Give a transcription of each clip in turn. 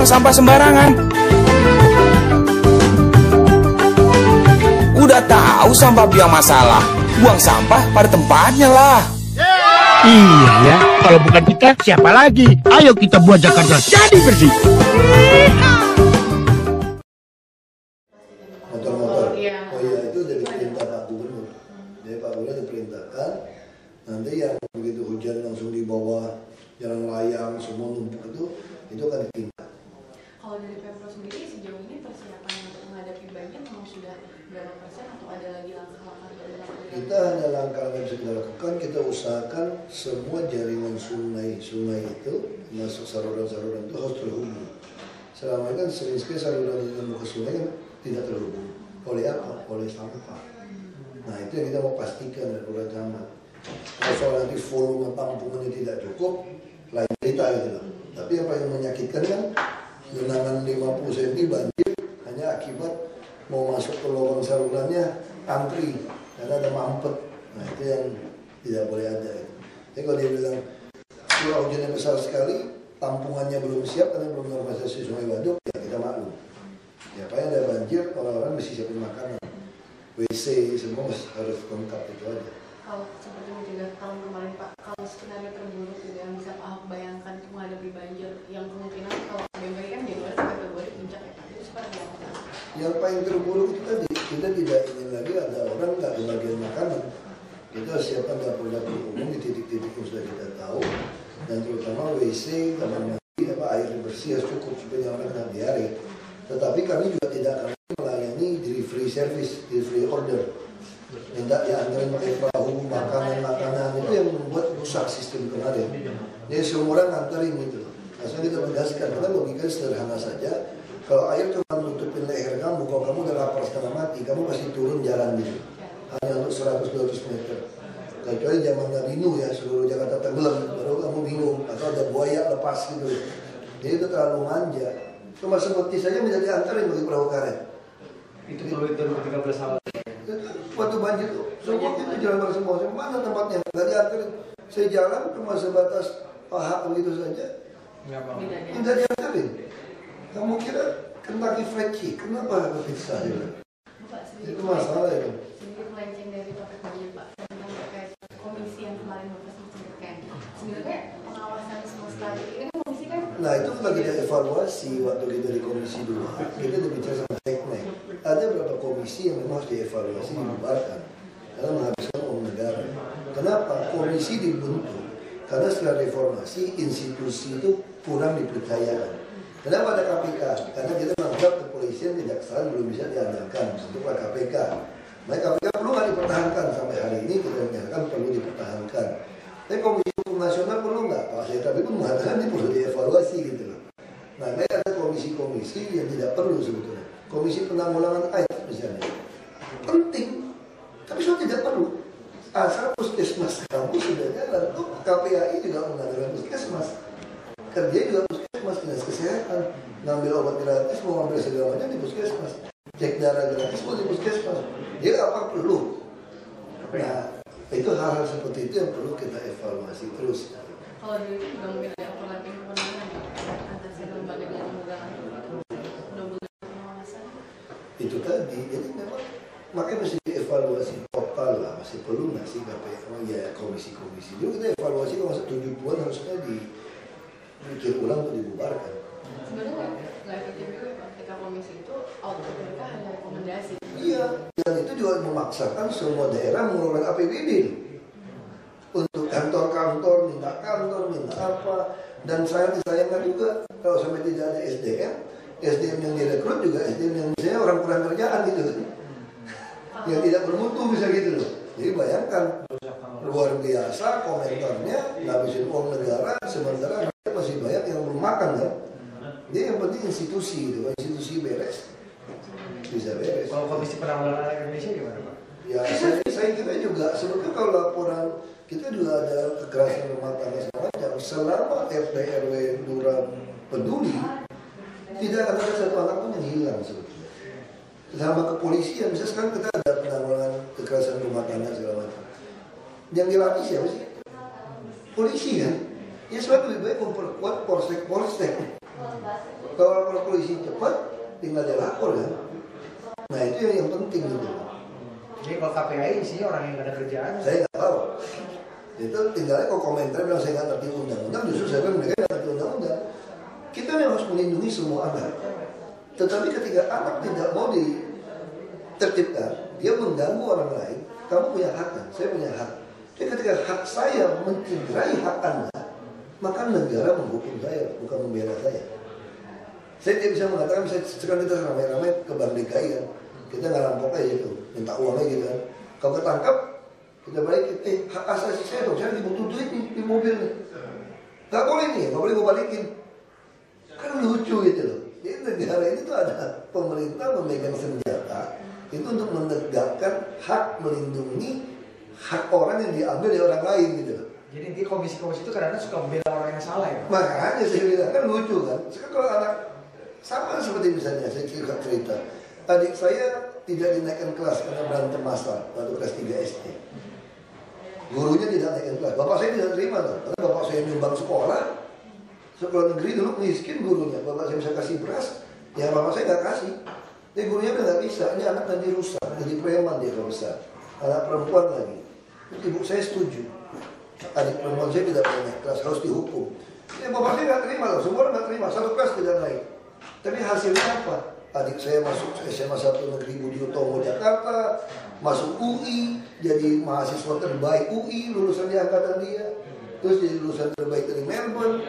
buang sampah sembarangan. Udah tahu sampah biang masalah, buang sampah pada tempatnya lah. Iya ya, kalau bukan kita siapa lagi? Ayo kita buat Jakarta jadi bersih. Motor-motor, oh iya itu dari perintah Pak Gubernur. Jadi Pak Gubernur diperintahkan, nanti yang begitu hujan langsung dibawa jalan layang semua numpuk itu akan ditindak. Kalau dari Pemprov sendiri sejauh ini persiapan untuk menghadapi banjir memang sudah berapa persen atau ada lagi langkah-langkah yang dilakukan? Kita hanya langkah-langkah yang bisa kita lakukan, kita usahakan semua jaringan sungai itu masuk saluran-saluran itu harus terhubung. Selama ini kan sering sekali saluran yang mau ke sungai kan tidak terhubung. Oleh apa? Oleh sampah. Nah itu yang kita mau pastikan dari pemerintah camat. Kalau soal nanti volume tampungannya tidak cukup, lain cerita gitu loh. Tapi yang paling menyakitkan kan genangan 50 cm banjir hanya akibat mau masuk ke lubang salurannya antri karena ada mampet. Nah itu yang tidak boleh ada. Jadi kalau dia bilang curah hujannya besar sekali, tampungannya belum siap karena belum normalisasi Sungai Waduk, ya kita maklum. Ya paling ada banjir, orang-orang mesti siapin makanan, WC semua harus lengkap itu aja. Kalau seperti juga tahun kemarin Pak, kalau skenario terburuk juga yang bisa Pak Ahok bayangkan untuk menghadapi banjir yang kemungkinan kalau BMKG kan Januari sampai Februari puncak ya Pak, itu seperti apa? Yang paling terburuk itu tadi, kita tidak ingin lagi ada orang nggak kebagian makanan. Kita siapkan dapur-dapur umum di titik-titik yang sudah kita tahu, dan terutama WC, kamar mandi, air bersih harus cukup supaya orang tidak diare. Tetapi kami juga tidak akan melayani delivery service, delivery order. Minta diantarin pakai perahu, makanan-makanan itu yang membuat rusak sistem kemarin. Jadi semua orang nganterin gitu. Maksudnya kita tegaskan, karena logikanya sederhana saja. Kalau air cuma nutupin leher kamu, kalau kamu udah lapar setengah mati, kamu pasti turun jalan gitu. Hanya untuk 100-200 meter. Kecuali zaman Nabi Nuh ya, seluruh Jakarta tenggelam, baru kamu bingung. Atau ada buaya lepas gitu. Jadi itu terlalu manja. Cuma seperti saja minta diantarin bagi perahu karet. Itu kalau 2013 awal. Waktu banjir tuh, semua itu jalan semua. Mana tempatnya? Nggak diantarin. Saya jalan cuma sebatas paha begitu saja. Tidak diantarin. Kamu kira Kentucky Fried Chicken kenapa harus pizza juga? Itu masalah itu. Sedikit melenceng dari topik banjir Pak, tentang terkait komisi yang kemarin Bapak sebutkan. Sebenarnya pengawasan semesta ini kan komisi kan? Nah itu kalau kita evaluasi waktu kita di komisi 2, kita berbicara sama Seknek. Ada beberapa komisi yang memang harus dievaluasi, dibubarkan karena menghabiskan uang negara. Kenapa? Komisi dibentuk karena setelah reformasi institusi itu kurang dipercayakan. Kenapa ada KPK? Karena kita menganggap kepolisian kejaksaan belum bisa diandalkan untuk KPK. Maka KPK perlu nggak dipertahankan sampai hari ini kita menyatakan perlu dipertahankan. Tapi Komisi Hukum Nasional perlu nggak? Pak Tapi pun mengatakan ini perlu dievaluasi gitu loh. Nah, ada komisi-komisi yang tidak perlu sebetulnya. Komisi penanggulangan air misalnya penting, tapi sudah tidak perlu. Asal puskesmas kamu sudah jalan, tuh KPAI juga mengadakan puskesmas. Kerja juga puskesmas, dinas kesehatan, ngambil obat gratis, mau ngambil segala macam di puskesmas, cek darah gratis mau di puskesmas. Dia apa perlu? Nah, itu hal-hal seperti itu yang perlu kita evaluasi terus. Kalau dulu itu juga mungkin ada overlapping kewenangan antara lembaga dan lembaga pengawasan. Itu tadi, jadi memang makanya mesti dievaluasi total lah, masih perlu nggak sih KPK? Oh ya komisi-komisi. Dulu kita evaluasi kalau masa 70-an harusnya dipikir ulang untuk dibubarkan. Sebenarnya nggak efektif juga Pak, ketika komisi itu output mereka hanya rekomendasi. Iya, dan itu juga memaksakan semua daerah mengeluarkan APBD untuk kantor-kantor, minta apa. Dan sayang-sayangnya juga kalau sampai tidak ada SDM yang direkrut juga SDM yang misalnya orang kurang kerjaan gitu kan. Yang tidak bermutu bisa gitu loh. Jadi bayangkan luar biasa komentarnya ngabisin uang negara sementara mereka masih banyak yang belum makan kan. Jadi yang penting institusi itu, institusi beres bisa beres. Kalau Komisi Penanggulangan Air Indonesia gimana Pak? Ya saya kira juga sebetulnya kalau laporan kita juga ada kekerasan rumah tangga segala macam. Selama RT RW Lurah peduli, tidak akan ada satu anak pun yang hilang sebetulnya. Sama kepolisian, bisa sekarang kita ada penanggulangan kekerasan rumah tangga segala macam. Yang dilatih siapa sih? Polisi kan? Ya sebab lebih baik memperkuat polsek. Kalau lapor polisi cepat, tinggal dia lapor kan. Nah itu yang penting gitu. Jadi kalau KPI isinya orang yang nggak ada kerjaan. Saya nggak tahu. Itu tinggalnya kalau komentar bilang saya nggak ngerti undang-undang, justru saya bilang mereka nggak ngerti undang-undang. Kita memang harus melindungi semua anak. Tetapi ketika anak tidak mau ditertibkan, dia mengganggu orang lain, kamu punya hak kan? Saya punya hak. Jadi ketika hak saya mencederai hak Anda, maka negara menghukum saya, bukan membela saya. Saya tidak bisa mengatakan, sekarang kita ramai-ramai ke Bank DKI kan, kita nggak rampok aja gitu, minta uang aja gitu kan. Kalau ketangkap, kita balikin, hak asasi saya dong, saya lagi butuh duit di mobil nih. Nggak boleh nih, nggak boleh gue balikin. Kan lucu gitu loh. Jadi negara ini tuh ada pemerintah memegang senjata itu untuk menegakkan hak melindungi hak orang yang diambil dari orang lain gitu loh. Jadi di komisi-komisi itu kadang-kadang suka membela orang yang salah ya. Makanya saya bilang kan lucu kan. Sekarang kalau anak sama seperti misalnya saya cerita, adik saya tidak dinaikkan kelas karena berantem masalah waktu kelas 3 SD. Gurunya tidak naikkan kelas. Bapak saya tidak terima tuh, karena bapak saya nyumbang sekolah negeri dulu miskin gurunya. Bapak saya bisa kasih beras, ya bapak saya nggak kasih. Jadi gurunya udah nggak bisa, ini anak nanti rusak, jadi preman dia kalau besar. Anak perempuan lagi. Ibu saya setuju. Adik perempuan saya tidak boleh naik kelas, harus dihukum. Ya bapak saya nggak terima loh, semua orang nggak terima, satu kelas tidak naik. Tapi hasilnya apa? Adik saya masuk SMA 1 Negeri Budi Utomo Jakarta, masuk UI, jadi mahasiswa terbaik UI, lulusan di angkatan dia, terus jadi lulusan terbaik dari Melbourne.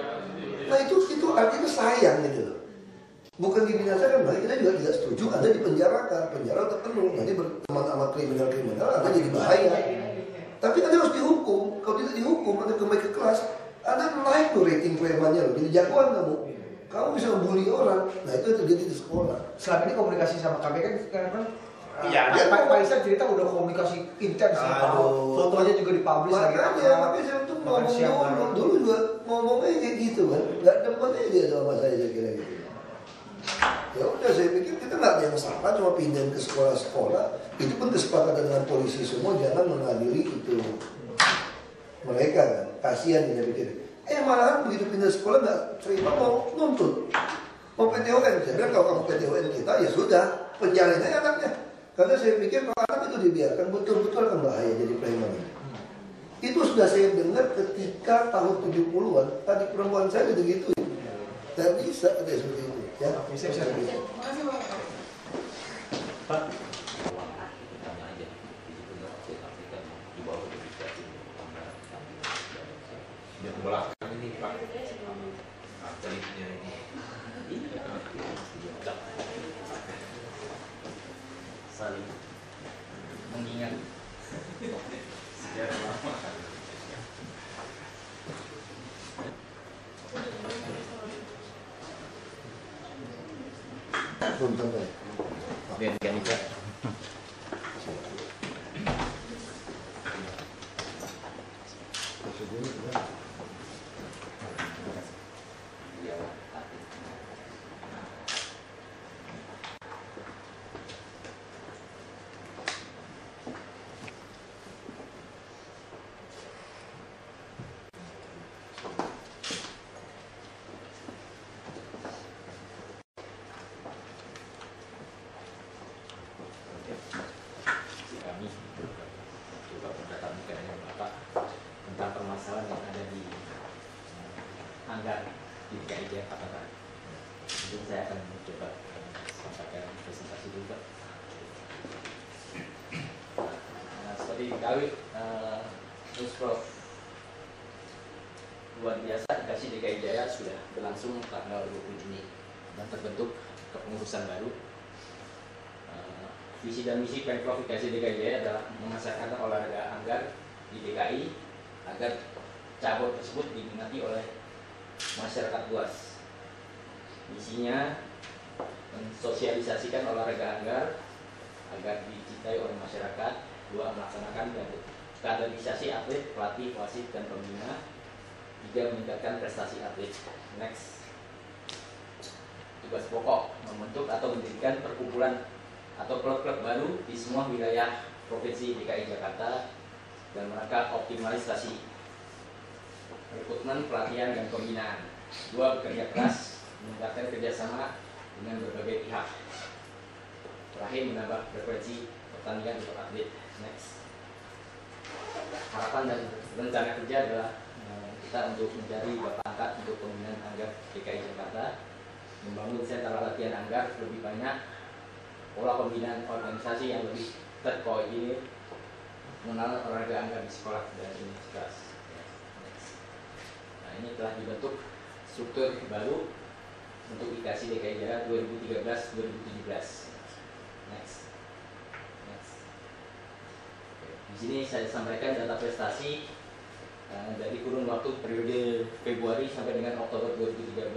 Nah itu artinya sayang gitu loh. Bukan dibinasakan, nah kita juga tidak setuju Anda dipenjarakan, penjara terpenuh, nanti berteman sama kriminal-kriminal, Anda jadi bahaya. Tapi Anda harus dihukum, kalau tidak dihukum, Anda kembali ke kelas, Anda naik tuh rating premannya loh, jadi jagoan kamu bisa membuli orang, nah itu terjadi di sekolah. Selama ini komunikasi sama KPK kan Iya, Pak Isan cerita udah komunikasi intens sama fotonya juga dipublish lagi. Makanya saya untuk ngomong dulu juga ngomongnya kayak gitu kan, nggak demen aja sama saya kira gitu. Ya udah saya pikir kita nggak ada yang salah, cuma pindahin ke sekolah-sekolah. Itu pun kesepakatan dengan polisi semua, jangan mengadili itu mereka kan, kasihan dia pikir. Malahan begitu pindah sekolah nggak terima mau nuntut, mau PTON. Saya bilang kalau kamu PTON kita ya sudah penjarain aja anaknya. Karena saya pikir kalau anak itu dibiarkan betul-betul akan bahaya jadi preman. Itu sudah saya dengar ketika tahun 70-an, tadi perempuan saya udah gitu. Dan bisa ada seperti itu. Ya, bisa. Makasih Pak. Pak. Belakang ini Pak, atletnya ini saling mengingat sejarah lama. Organika. Permasalahan yang ada di Anggar di DKI Jakarta. Mungkin saya akan mencoba sampaikan presentasi dulu Pak. Seperti diketahui, terus Prof, luar biasa dikasih DKI Jaya sudah berlangsung tanggal 20 Juni dan terbentuk kepengurusan baru. Visi dan misi Pemprov DKI Jaya adalah memasarkan olahraga Anggar di DKI agar cabur tersebut diminati oleh masyarakat luas. Misinya mensosialisasikan olahraga Anggar agar dicintai oleh masyarakat. 2. Melaksanakan kaderisasi atlet, pelatih, wasit, dan pembina. 3. Meningkatkan prestasi atlet. Next. Tugas pokok membentuk atau mendirikan perkumpulan atau klub-klub baru di semua wilayah Provinsi DKI Jakarta dan mereka optimalisasi rekrutmen, pelatihan, dan pembinaan. 2. Bekerja keras meningkatkan kerjasama dengan berbagai pihak. Terakhir, menambah frekuensi pertandingan untuk atlet. Next. Harapan dan rencana kerja adalah kita untuk mencari bapak angkat untuk pembinaan anggar DKI Jakarta, membangun sentra latihan anggar lebih banyak, pola pembinaan organisasi yang lebih terkoordinir, mengenal olahraga anggar di sekolah dan universitas. Nah, ini telah dibentuk struktur baru untuk IKASI DKI Jakarta 2013-2017. Next. Di sini saya sampaikan data prestasi dari kurun waktu periode Februari sampai dengan Oktober 2013.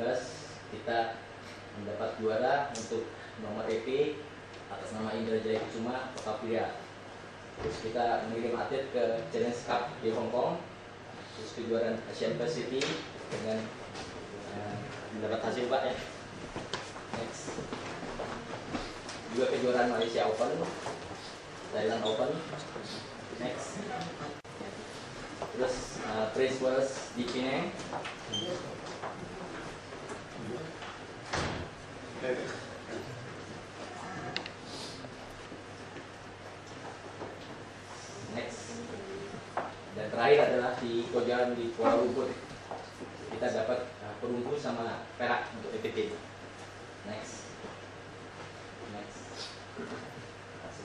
Kita mendapat juara untuk nomor EP atas nama Indra Jaya Kusuma Kota Pria. Terus kita mengirim atlet ke Challenge Cup di Hong Kong. Terus kejuaraan Asian Pacific dengan mendapat hasil Pak ya. Next. Juga kejuaraan Malaysia Open, Thailand Open. Next. Terus Prince Wales di Penang. Next. Dan terakhir adalah di kejuaraan di Kuala Lumpur. Kita dapat perunggu sama perak untuk EPT. Next.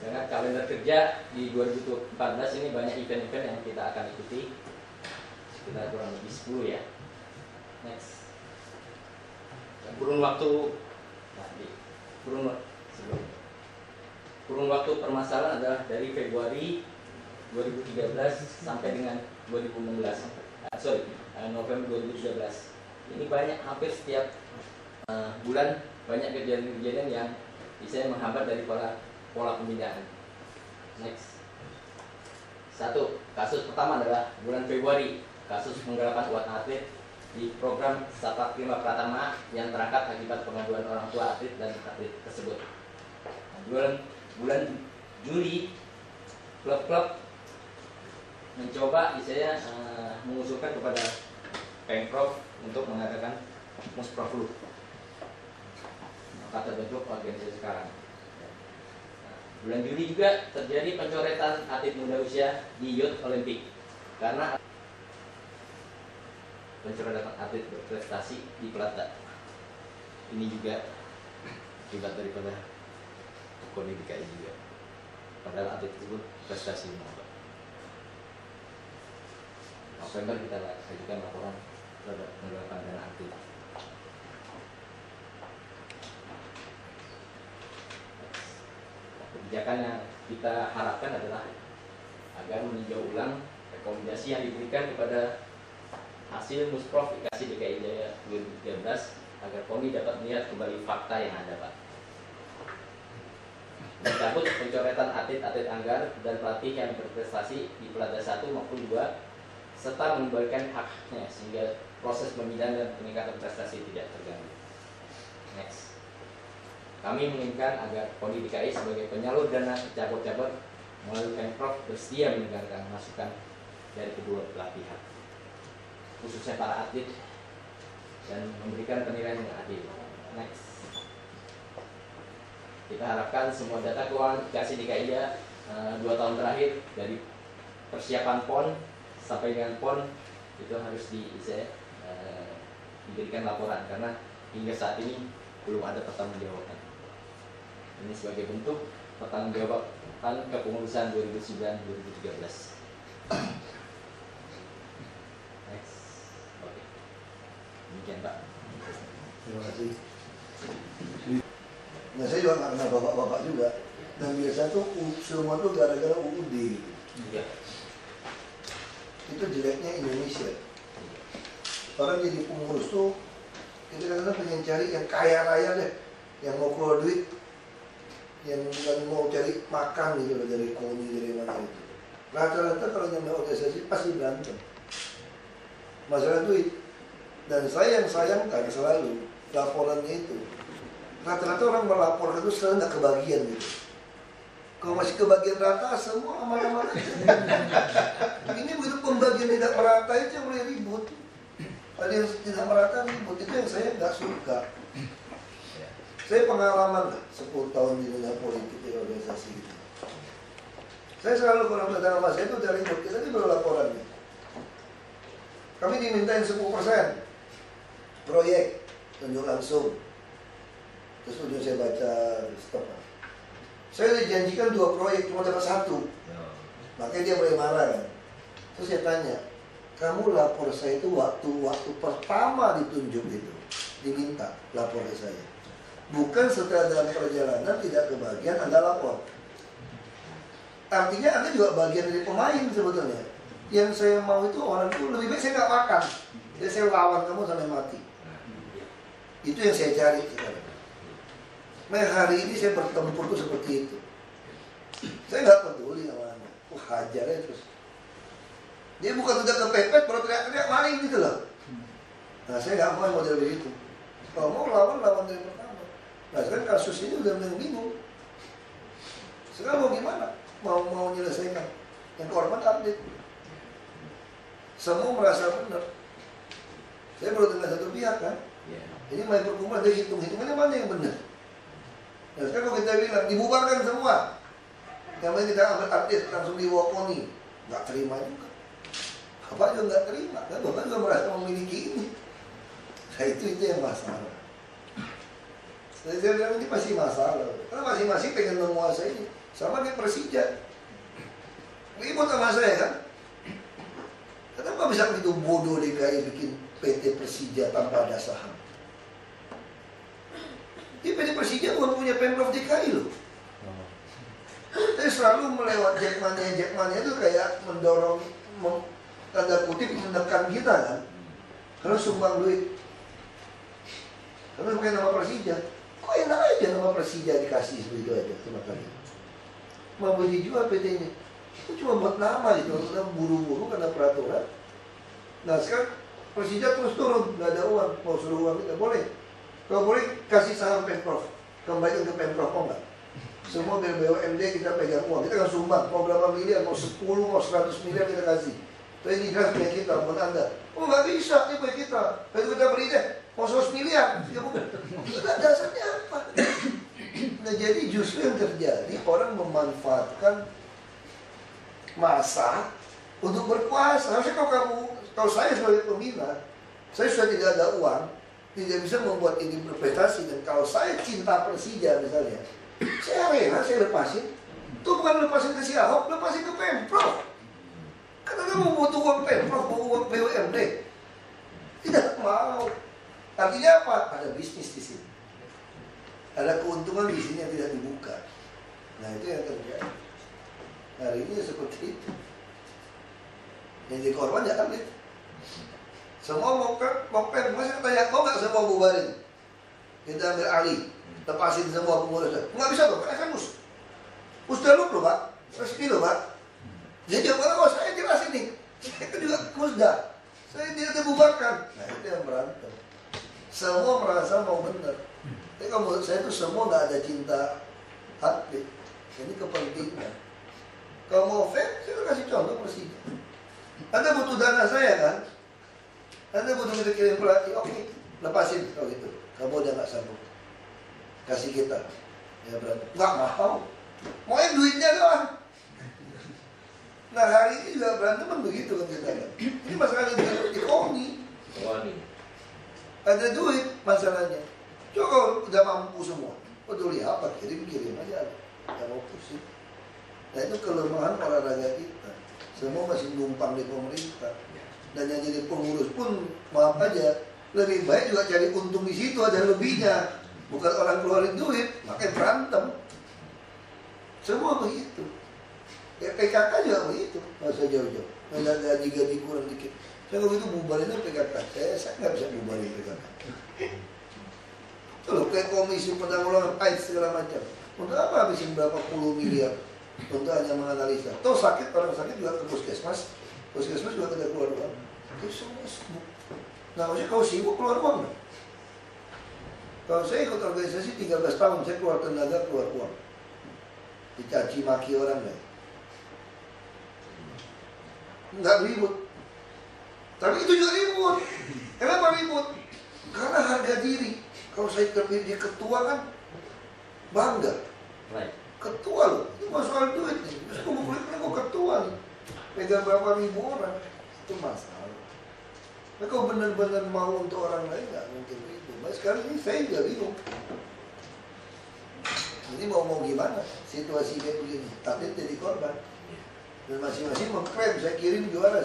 Sedangkan kalender kerja di 2014 ini banyak event-event yang kita akan ikuti, sekitar kurang lebih 10 ya. Next. Kurun waktu permasalahan adalah dari Februari 2013 sampai dengan 2016. November 2013. Ini banyak, hampir setiap bulan banyak kejadian-kejadian yang bisa menghambat dari pola pembinaan. Next. Satu, kasus pertama adalah bulan Februari, kasus penggelapan uang atlet di program Sapak Prima Pratama yang terangkat akibat pengaduan orang tua atlet dan atlet tersebut. Bulan Juli, klub-klub mencoba misalnya mengusulkan kepada Pemprov untuk mengadakan Musproflu. Maka terbentuk organisasi sekarang. Bulan Juli juga terjadi pencoretan atlet muda usia di Youth Olympic karena pencoretan atlet berprestasi di Plata. Ini juga akibat daripada KONI DKI juga. Padahal atlet tersebut prestasi menambah. November kita ajukan laporan terhadap penggelapan dana atlet. Kebijakan yang kita harapkan adalah agar meninjau ulang rekomendasi yang diberikan kepada hasil Musprov IKASI DKI Jaya 2013 agar KONI dapat melihat kembali fakta yang ada Pak. Mencabut pencoretan atlet-atlet anggar dan pelatih yang berprestasi di Pelada 1 maupun 2 serta mengembalikan haknya sehingga proses pembinaan dan peningkatan prestasi tidak terganggu. Next. Kami menginginkan agar KONI DKI sebagai penyalur dana cabur-cabur melalui Pemprov bersedia mendengarkan masukan dari kedua belah pihak, khususnya para atlet, dan memberikan penilaian yang adil. Next. Kita harapkan semua data keuangan IKASI DKI 2 tahun terakhir dari persiapan PON sampai dengan PON itu harus diberikan laporan karena hingga saat ini belum ada pertanggungjawaban. Ini sebagai bentuk pertanggungjawaban kepengurusan 2009-2013. Next. Oke. Demikian Pak. Terima kasih. Nah saya juga nggak kenal bapak-bapak juga. Dan biasa tuh semua tuh gara-gara UUD. Iya. Itu jeleknya Indonesia. Orang jadi pengurus tuh kita kadang-kadang pengen cari yang kaya raya deh, yang mau keluar duit, yang bukan mau cari makan gitu loh, dari KONI dari mana itu. Rata-rata kalau nyampe organisasi pasti berantem masalah duit. Dan saya yang sayangkan selalu laporannya itu rata-rata orang melaporkan itu selalu nggak kebagian gitu. Kalau masih kebagian rata semua aman-aman aja. Ini begitu pembagian tidak merata itu yang mulai ribut. Ada yang tidak merata ribut, itu yang saya nggak suka. Saya pengalaman 10 tahun di dunia politik di organisasi gitu. Saya selalu kurang datang sama saya itu dari ribut, kita ini baru laporannya. Kami dimintain 10% proyek, tunjuk langsung. Terus ujung saya baca, stop. Saya dijanjikan 2 proyek, cuma dapat 1. Makanya dia mulai marah kan. Terus saya tanya, kamu lapor saya itu waktu pertama ditunjuk itu, diminta lapor ke saya. Bukan setelah dalam perjalanan tidak kebagian Anda lapor. Artinya Anda juga bagian dari pemain sebetulnya. Yang saya mau itu orang itu lebih baik saya nggak makan. Jadi saya lawan kamu sampai mati. Itu yang saya cari sekarang. Nah hari ini saya bertempur tuh seperti itu. Saya nggak peduli sama Anda. Hajar aja terus. Dia bukan udah kepepet, baru teriak-teriak maling gitu loh. Nah saya nggak mau model begitu. Kalau mau lawan dari pertama. Nah sekarang kasus ini udah bingung. Sekarang mau gimana? Mau menyelesaikan. Yang korban update. Semua merasa benar. Saya baru dengar satu pihak kan. Ini main perkumpulan, dia hitung-hitungannya mana yang benar. Nah sekarang kalau kita bilang dibubarkan semua, yang penting kita ambil update langsung diwakoni, nggak terima juga. Bapak juga nggak terima, kan Bapak juga merasa memiliki ini. Nah itu yang masalah. Saya bilang ini pasti masalah, karena masing-masing pengen menguasai ini. Sama kayak Persija, ribut sama saya kan. Kenapa bisa begitu bodoh DKI bikin PT Persija tanpa ada saham? Ini PT Persija bukan punya Pemprov DKI loh. Saya selalu melewat Jackmania itu kayak mendorong, tanda kutip menekan kita kan. Kalau sumbang duit, kalau pakai nama Persija, kok enak aja nama Persija dikasih begitu aja cuma kali. Mau dijual PT-nya, itu cuma buat nama itu, karena buru-buru karena peraturan. Nah sekarang Persija terus turun, nggak ada uang, mau suruh uang tidak boleh. Kalau boleh kasih saham Pemprov, kembalikan ke Pemprov, kok enggak? Semua BUMD kita pegang uang, kita kan sumbang, mau berapa miliar, mau 10, mau 100 miliar kita kasih. Tapi ini jelas punya kita, bukan Anda. Oh nggak bisa, ini punya kita. Lalu kita beri deh, mau 100 miliar. Ya bukan, tidak dasarnya apa? Nah jadi justru yang terjadi, orang memanfaatkan masa untuk berkuasa. Harusnya kalau saya sebagai pembina, saya sudah tidak ada uang, tidak bisa membuat ini berprestasi. Dan kalau saya cinta Persija misalnya, saya rela, saya lepasin. Itu bukan lepasin ke si Ahok, lepasin ke Pemprov. Karena dia mau butuh uang Pemprov, mau uang BUMD. Tidak mau. Artinya apa? Ada bisnis di sini. Ada keuntungan di sini yang tidak dibuka. Nah itu yang terjadi. Hari ini seperti itu. Yang jadi korban ya kan itu. Semua mau masih tanya, mau nggak semua bubarin? Kita ambil alih, lepasin semua pengurus. Nggak bisa tuh, kan mus. Musdaluk loh Pak, resmi loh Pak. Jadi jawabannya, oh saya jelas ini. Itu juga musda. Saya tidak dibubarkan. Nah itu yang berantem. Semua merasa mau benar. Tapi kalau menurut saya itu semua nggak ada cinta hati. Ini kepentingan. Kalau mau fair, saya kasih contoh Persija. Anda butuh dana saya kan? Anda butuh kita kirim pelatih, oke, lepasin kalau gitu. Kamu udah nggak sanggup, kasih kita. Ya berantem. Nggak mau. Maunya duitnya doang. Nah hari ini juga berantem kan begitu kan kita kan. Ini masalahnya di KONI. Ada duit masalahnya. Coba kalau udah mampu semua, peduli apa? Kirim aja. Nggak mau pusing. Nah itu kelemahan olahraga kita. Semua masih numpang di pemerintah. Dan yang jadi pengurus pun maaf aja, lebih baik juga cari untung di situ, ada lebihnya. Bukan orang keluarin duit, makanya berantem. Semua begitu. Ya PKK juga begitu, nggak usah jauh-jauh. Nggak gaji kurang dikit. Saya kalau itu bubarinnya PKK, saya nggak bisa bubarin PKK. Itu loh, kayak komisi penanggulangan AIDS segala macam. Untuk apa habisin berapa puluh miliar untuk hanya menganalisa? Toh sakit, orang sakit juga ke puskesmas. Puskesmas juga tidak keluar uang. Itu semua sibuk. Nah maksudnya kalau sibuk keluar uang. Kalau saya ikut organisasi 13 tahun, saya keluar tenaga, keluar uang. Dicaci maki orang lah. Nggak ribut. Tapi itu juga ribut. Kenapa ribut? Karena harga diri. Kalau saya terpilih di ketua kan bangga. Right. Ketua loh, ini masalah duit nih. Terus gue mau ketua nih. Pegang berapa ribu orang, itu masalah. Nah, kalau benar-benar mau untuk orang lain nggak mungkin itu. Nah, sekarang ini saya juga bingung. Ini mau gimana? Situasinya begini, atlet jadi korban. Dan masing-masing mengklaim, saya kirim juara.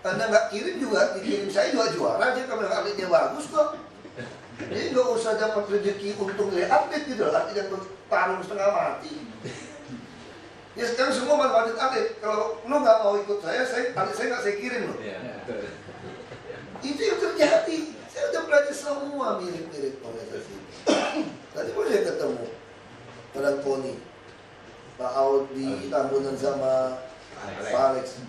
Anda nggak kirim juga, dikirim saya juga juara aja kalau atletnya bagus kok. Jadi nggak usah dapat rezeki untung dari atlet gitu, atlet yang bertarung setengah mati. Ya sekarang semua manfaatin atlet. Kalau lu nggak mau ikut atlet saya nggak saya kirim loh. Itu yang terjadi. Saya udah belajar semua mirip-mirip organisasi. Tadi pun saya ketemu orang Koni, Pak Audi, Tambunan sama Pak Alex.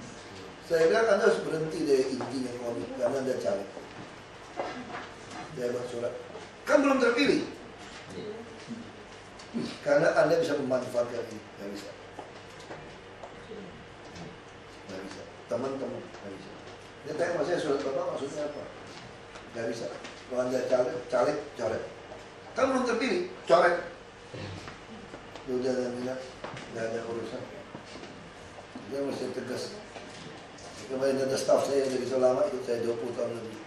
Saya bilang Anda harus berhenti dari intinya Koni karena Anda caleg. Saya buat surat. Kan belum terpilih. Karena Anda bisa memanfaatkan ini. Nggak bisa. Nggak bisa. Teman-teman nggak bisa. Dia tanya sama saya, surat Bapak maksudnya apa? Nggak bisa. Kalau Anda caleg, coret. Kan belum terpilih, coret. Udah dan bilang, nggak ada urusan. Dia mesti tegas. Kemarin ada staf saya yang begitu lama, ikut saya 20 tahun lebih.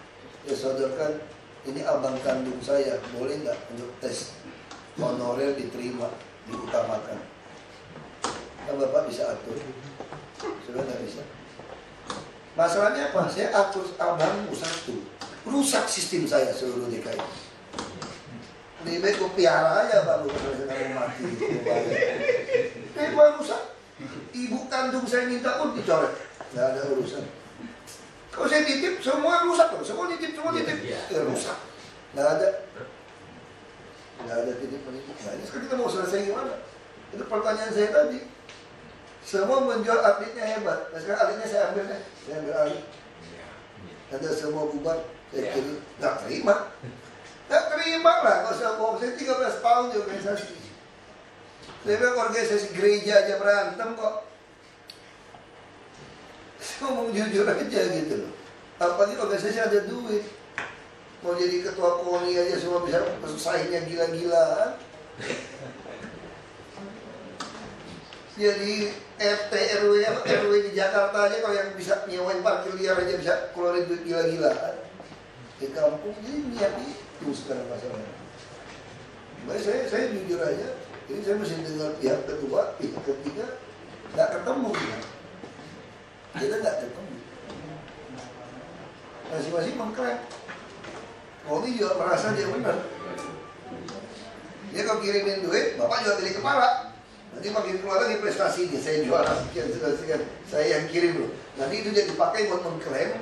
Ya sodorkan, ini abang kandung saya, boleh nggak untuk tes honorer diterima, diutamakan? Kan Bapak bisa atur. Sudah nggak bisa. Masalahnya apa? Saya atur abangmu satu, rusak sistem saya seluruh DKI. Lebih baik gue piara aja Bang, lu kalau saya mau mati. Ini gue rusak. Ibu kandung saya minta pun dicoret. Nggak ada urusan. Kalau saya titip, semua rusak loh. Semua titip. Rusak. Nggak ada titip-titip. Nah ini sekarang kita mau selesai gimana? Itu pertanyaan saya tadi. Semua menjual atletnya hebat. Nah sekarang atletnya saya ambil deh. Saya ambil alih. Ada semua bubar. Saya kirim. Nggak terima. Nggak terima lah. Kalau saya bohong. Saya 13 tahun di organisasi. Saya bilang organisasi gereja aja berantem kok. Saya ngomong jujur aja gitu loh. Apalagi organisasi ada duit. Mau jadi ketua KONI aja semua bisa saingnya gila-gilaan. Jadi RT RW di Jakarta aja kalau yang bisa nyewain parkir liar aja bisa keluarin duit gila-gilaan. Di kampung jadi niat itu sekarang masalahnya. Makanya saya jujur aja. Jadi saya mesti dengar pihak kedua, pihak ketiga nggak ketemu ya. Kita nggak ketemu. Masing-masing mengklaim. Koni juga merasa dia benar. Dia kalau kirimin duit, Bapak juga pilih kepala. Nanti makin keluar lagi prestasinya. Saya juara sekian, saya yang kirim loh. Nanti itu dia dipakai buat mengklaim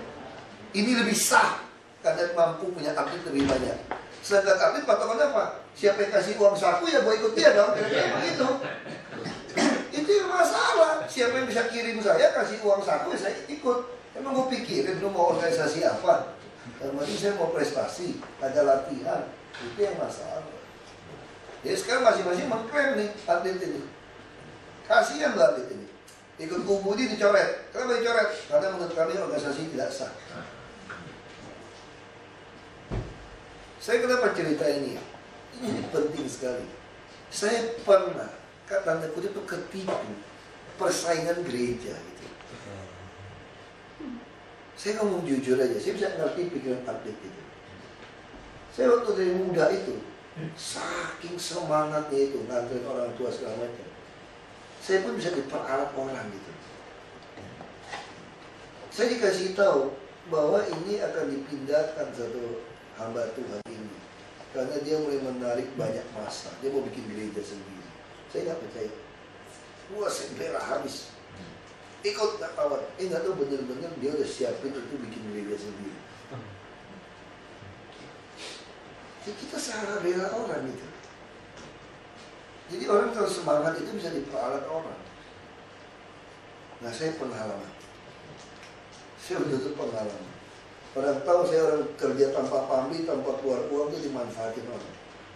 ini lebih sah karena mampu punya atlet lebih banyak. Sedangkan atlet patokannya apa? Siapa yang kasih uang saku ya gue ikut dia dong. Kira-kira begitu. Itu yang masalah. Siapa yang bisa kirim saya kasih uang saku ya saya ikut. Emang gue pikirin lu mau organisasi apa? Yang penting saya mau prestasi, ada latihan. Itu yang masalah. Jadi sekarang masing-masing mengklaim nih atlet ini. Kasihan lah atlet ini. Ikut kubu ini dicoret. Kenapa dicoret? Karena menurut kami organisasi tidak sah. Saya kenapa cerita ini? Ini penting sekali. Saya pernah, tanda kutip itu ketipu persaingan gereja gitu. Saya ngomong jujur aja, saya bisa ngerti pikiran atlet itu. Saya waktu dari muda itu, saking semangatnya itu nganterin orang tua segala macam. Saya pun bisa diperalat orang gitu. Saya dikasih tahu bahwa ini akan dipindahkan satu hamba Tuhan ini karena dia mulai menarik banyak massa. Dia mau bikin gereja sendiri. Saya nggak percaya. Wah, saya bela habis. Ikut nggak kawan. Nggak tahu bener-bener dia udah siapin itu bikin gereja sendiri. Jadi kita salah bela orang gitu. Jadi orang kalau semangat itu bisa diperalat orang. Nah saya pengalaman. Saya betul-betul pengalaman. Orang tahu saya orang kerja tanpa pamrih, tanpa keluar uang itu dimanfaatin orang.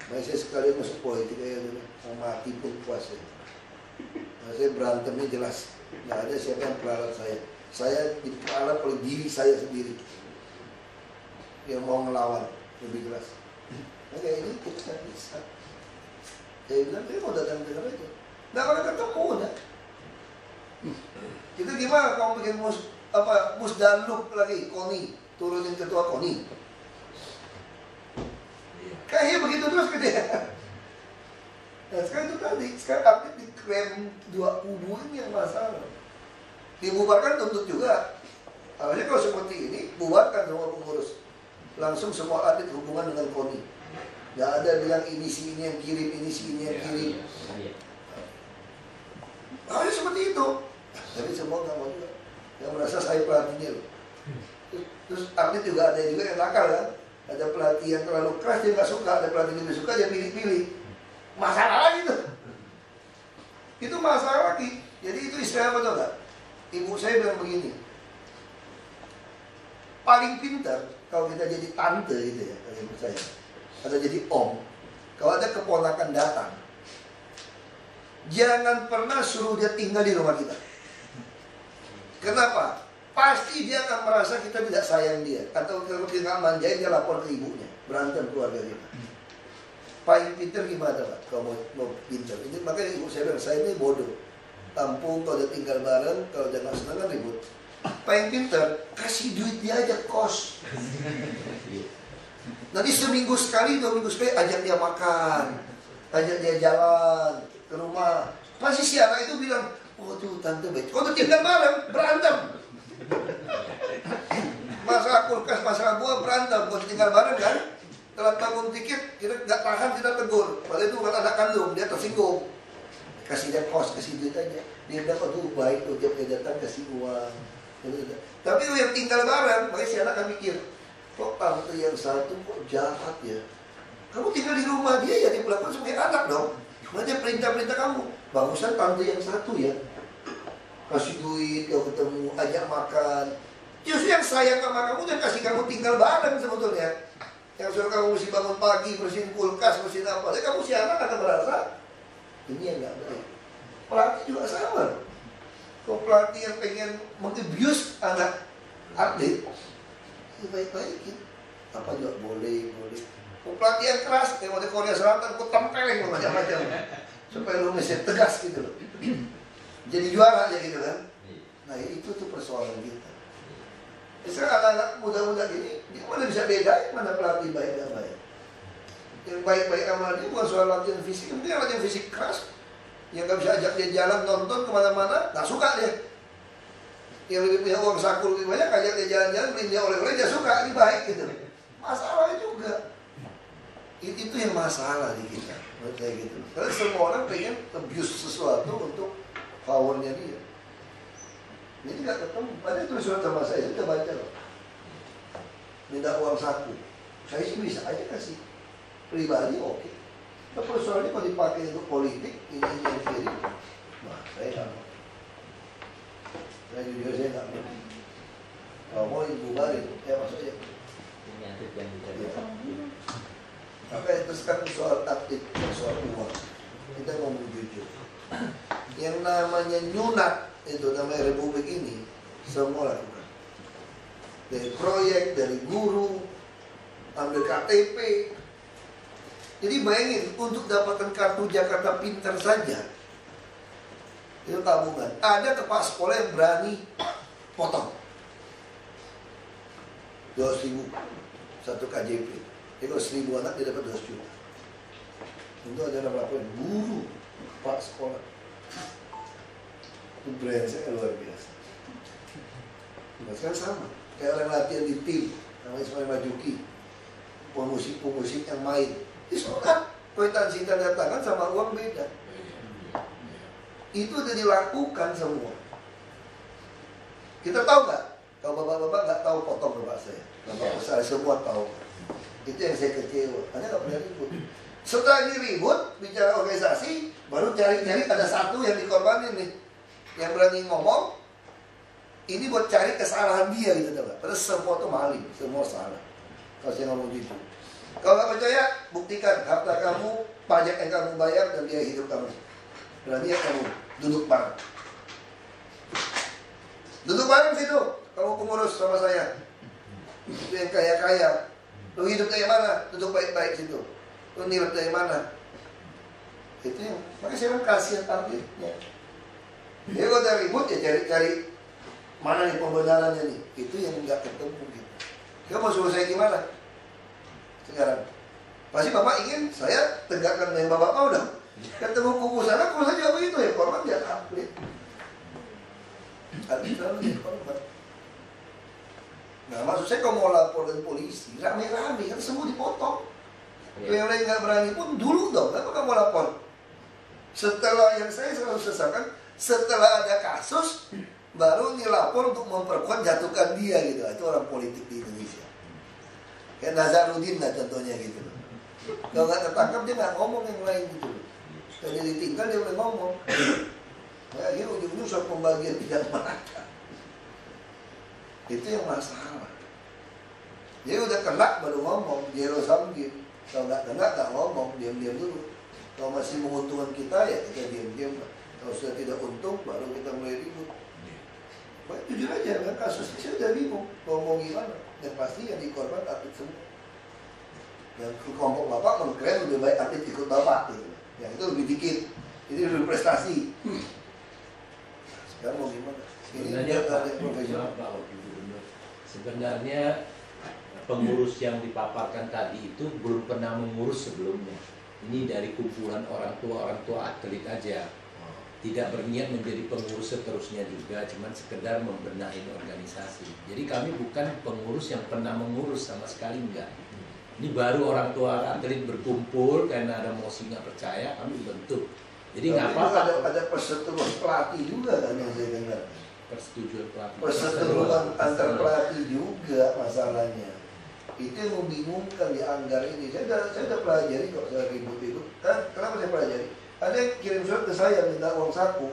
Makanya saya sekalian masuk politik aja dulu, mau mati pun puas saya. Nah, saya berantemnya jelas, nggak ada siapa yang peralat saya. Saya diperalat oleh diri saya sendiri. yang mau ngelawan lebih keras. Nah, kayak ini kita nggak bisa. Saya bilang, dia mau datang aja. Nggak akan ketemu udah. Itu gimana kamu bikin musdaluk lagi, KONI, turunin ketua KONI. Kayaknya begitu terus ke dia. Nah sekarang itu tadi, sekarang update diklaim dua kubu ini yang masalah. Dibubarkan tuntut juga. Harusnya kalau seperti ini, bubarkan semua pengurus. Langsung semua update hubungan dengan KONI. Nggak ada bilang ini si ini yang kirim, ini si ini yang kirim. Harusnya seperti itu. Tapi semua nggak mau juga. Yang merasa saya pelatihnya loh. Terus update juga ada juga yang nakal kan. Ada pelatih yang terlalu keras dia nggak suka, ada pelatih yang lebih suka dia pilih-pilih. Masalah lagi tuh. Itu masalah lagi. Jadi itu istilah apa tau gak? Ibu saya bilang begini. Paling pintar kalau kita jadi tante gitu ya, kalau ibu saya. Atau jadi om. Kalau ada keponakan datang, jangan pernah suruh dia tinggal di rumah kita. Kenapa? Pasti dia akan merasa kita tidak sayang dia. Atau kalau dia nggak manjain, dia lapor ke ibunya. Berantem keluarga kita. Paling pintar gimana Pak? Kalau mau pintar. Ini makanya ibu saya bilang, saya ini bodoh. Tampung kalau dia tinggal bareng, kalau dia nggak senang kan ribut. Paling pintar, kasih duit dia aja kos. Nanti seminggu sekali, 2 minggu sekali, ajak dia makan. Ajak dia jalan ke rumah. Pasti si anak itu bilang, oh tuh tante baik. Kalau tinggal bareng, berantem. Masalah kulkas, masalah buah berantem. Kalau tinggal bareng kan, telat bangun dikit, kita nggak tahan, kita tegur. Padahal itu bukan anak kandung, dia tersinggung. Kasih dia kos, kasih duit aja. Dia dapat tuh baik tuh, tiap dia datang kasih uang. Tapi yang tinggal bareng, makanya si anak kan mikir, kok tante yang satu kok jahat ya? Kamu tinggal di rumah dia ya, diperlakukan sebagai anak dong. Makanya perintah-perintah kamu, bagusan tante yang satu ya. Kasih duit, kalau ketemu, ajak makan. Justru yang sayang sama kamu dan kasih kamu tinggal bareng sebetulnya. Yang suruh kamu mesti bangun pagi, bersihin kulkas, bersihin apa. Jadi kamu si anak akan merasa, ini yang gak baik. Pelatih juga sama. Kalau pelatih yang pengen meng-abuse anak atlet, ya baik-baikin. Apa juga boleh. Kalau pelatih yang keras, kayak di Korea Selatan, aku tempeleng macam-macam. Supaya lu mesti tegas gitu loh. Jadi juara aja gitu kan. Nah itu tuh persoalan kita. Misalnya anak-anak muda-muda gini, dia mana bisa bedain mana pelatih baik dan baik. Yang baik-baik sama dia bukan soal latihan fisik, mungkin latihan fisik keras. Yang gak bisa ajak dia jalan nonton kemana-mana, gak suka dia. Yang lebih punya uang saku lebih banyak, ajak dia jalan-jalan, beli dia oleh-oleh, dia suka, ini baik gitu. Masalahnya juga. Itu yang masalah di kita, menurut saya gitu. Karena semua orang pengen abuse sesuatu untuk powernya dia. Ini gak ketemu. Padahal itu surat sama saya baca loh. Minta uang saku. Saya sih bisa aja kasih. Pribadi oke. Tapi persoalannya kalau dipakai untuk politik, ini yang kiri. Nah, saya nggak mau. Saya jujur saya nggak mau. Kalau mau dibubarin, ya masuk aja. Ini atlet yang bisa. Maka itu sekarang soal taktik, soal uang. Kita ngomong jujur. Yang namanya nyunat, itu namanya republik ini, semua lakukan. Dari proyek, dari guru, ambil KTP. Jadi bayangin, untuk dapatkan kartu Jakarta Pintar saja, itu tabungan. Ada kepala sekolah yang berani potong 200.000 satu KJP. Jadi kalau 1.000 anak dia dapat 200 juta. Itu ada laporan guru kepala sekolah. Itu brengsek luar biasa. Sekarang sama, kayak orang latihan di tim, namanya Ismail Majuki, pemusik yang main. Disunat, kwitansi tanda tangan sama uang beda. Itu udah dilakukan semua. Kita tahu nggak? Kalau bapak-bapak nggak tahu potong bapak saya. Bapak saya semua tahu. Itu yang saya kecewa. Hanya nggak pernah ribut. Setelah ini ribut, bicara organisasi, baru cari-cari ada satu yang dikorbanin nih, yang berani ngomong. Ini buat cari kesalahan dia gitu, coba. Padahal semua itu maling, semua salah. Kalau saya ngomong gitu. Kalau nggak percaya, buktikan harta kamu, pajak yang kamu bayar, dan biaya hidup kamu. Berarti ya kamu duduk bareng. Duduk bareng situ, kamu pengurus sama saya. Itu yang kaya-kaya, Lu hidup dari mana? Duduk baik-baik situ. Lu nilai dari mana? Itu yang, makanya saya bilang kasihan targetnya. Jadi kalau ada ribut ya cari mana nih pembenarannya nih. Itu yang nggak ketemu gitu. Kita mau suruh saya gimana? Sekarang pasti Bapak ingin saya tegakkan dengan Bapak mau dong. Ketemu kubu sana juga begitu ya, korban dia atlet. Atlet selalu jadi korban. Nah maksud saya kalau mau lapor dan polisi, rame-rame kan semua dipotong. Yang lain nggak berani pun dulu dong, kenapa kamu lapor? Setelah yang saya selalu sesalkan, setelah ada kasus, baru dilapor untuk memperkuat jatuhkan dia gitu. Itu orang politik di Indonesia. Kayak Nazarudin lah contohnya gitu. Kalau nggak tertangkap dia nggak ngomong yang lain gitu. Kalau dia ditinggal dia boleh ngomong. Nah, akhirnya ujung-ujung soal pembagian tidak merata. Itu yang masalah. Dia udah kena baru ngomong, zero sum game. Kalau nggak kena nggak ngomong, diam-diam dulu. Kalau masih menguntungkan kita ya kita diam-diam. Kalau sudah tidak untung baru kita mulai ribut. Baik, jujur aja kan kasusnya saya udah bingung ngomong gimana. Yang pasti yang dikorban atlet semua. Yang kelompok bapak mengklaim lebih baik atlet ikut bapak gitu. Yang itu lebih dikit, ini lebih prestasi. Sekarang mau gimana? Sebenarnya pengurus yang dipaparkan tadi itu belum pernah mengurus sebelumnya. Ini dari kumpulan orang tua atlet aja. Tidak berniat menjadi pengurus seterusnya juga, cuman sekedar membenahi organisasi. Jadi kami bukan pengurus yang pernah mengurus sama sekali, enggak. Ini baru orang tua atlet berkumpul karena ada mosi nggak percaya, kami bentuk. Jadi nggak apa-apa. Ada perseteruan pelatih juga kan yang saya dengar. Persetujuan pelatih. Perseteruan antar pelatih juga masalahnya. Itu yang membingungkan di Anggar ini. Saya udah pelajari kok saya ribut-ribut. Kenapa saya pelajari? Ada yang kirim surat ke saya minta uang saku.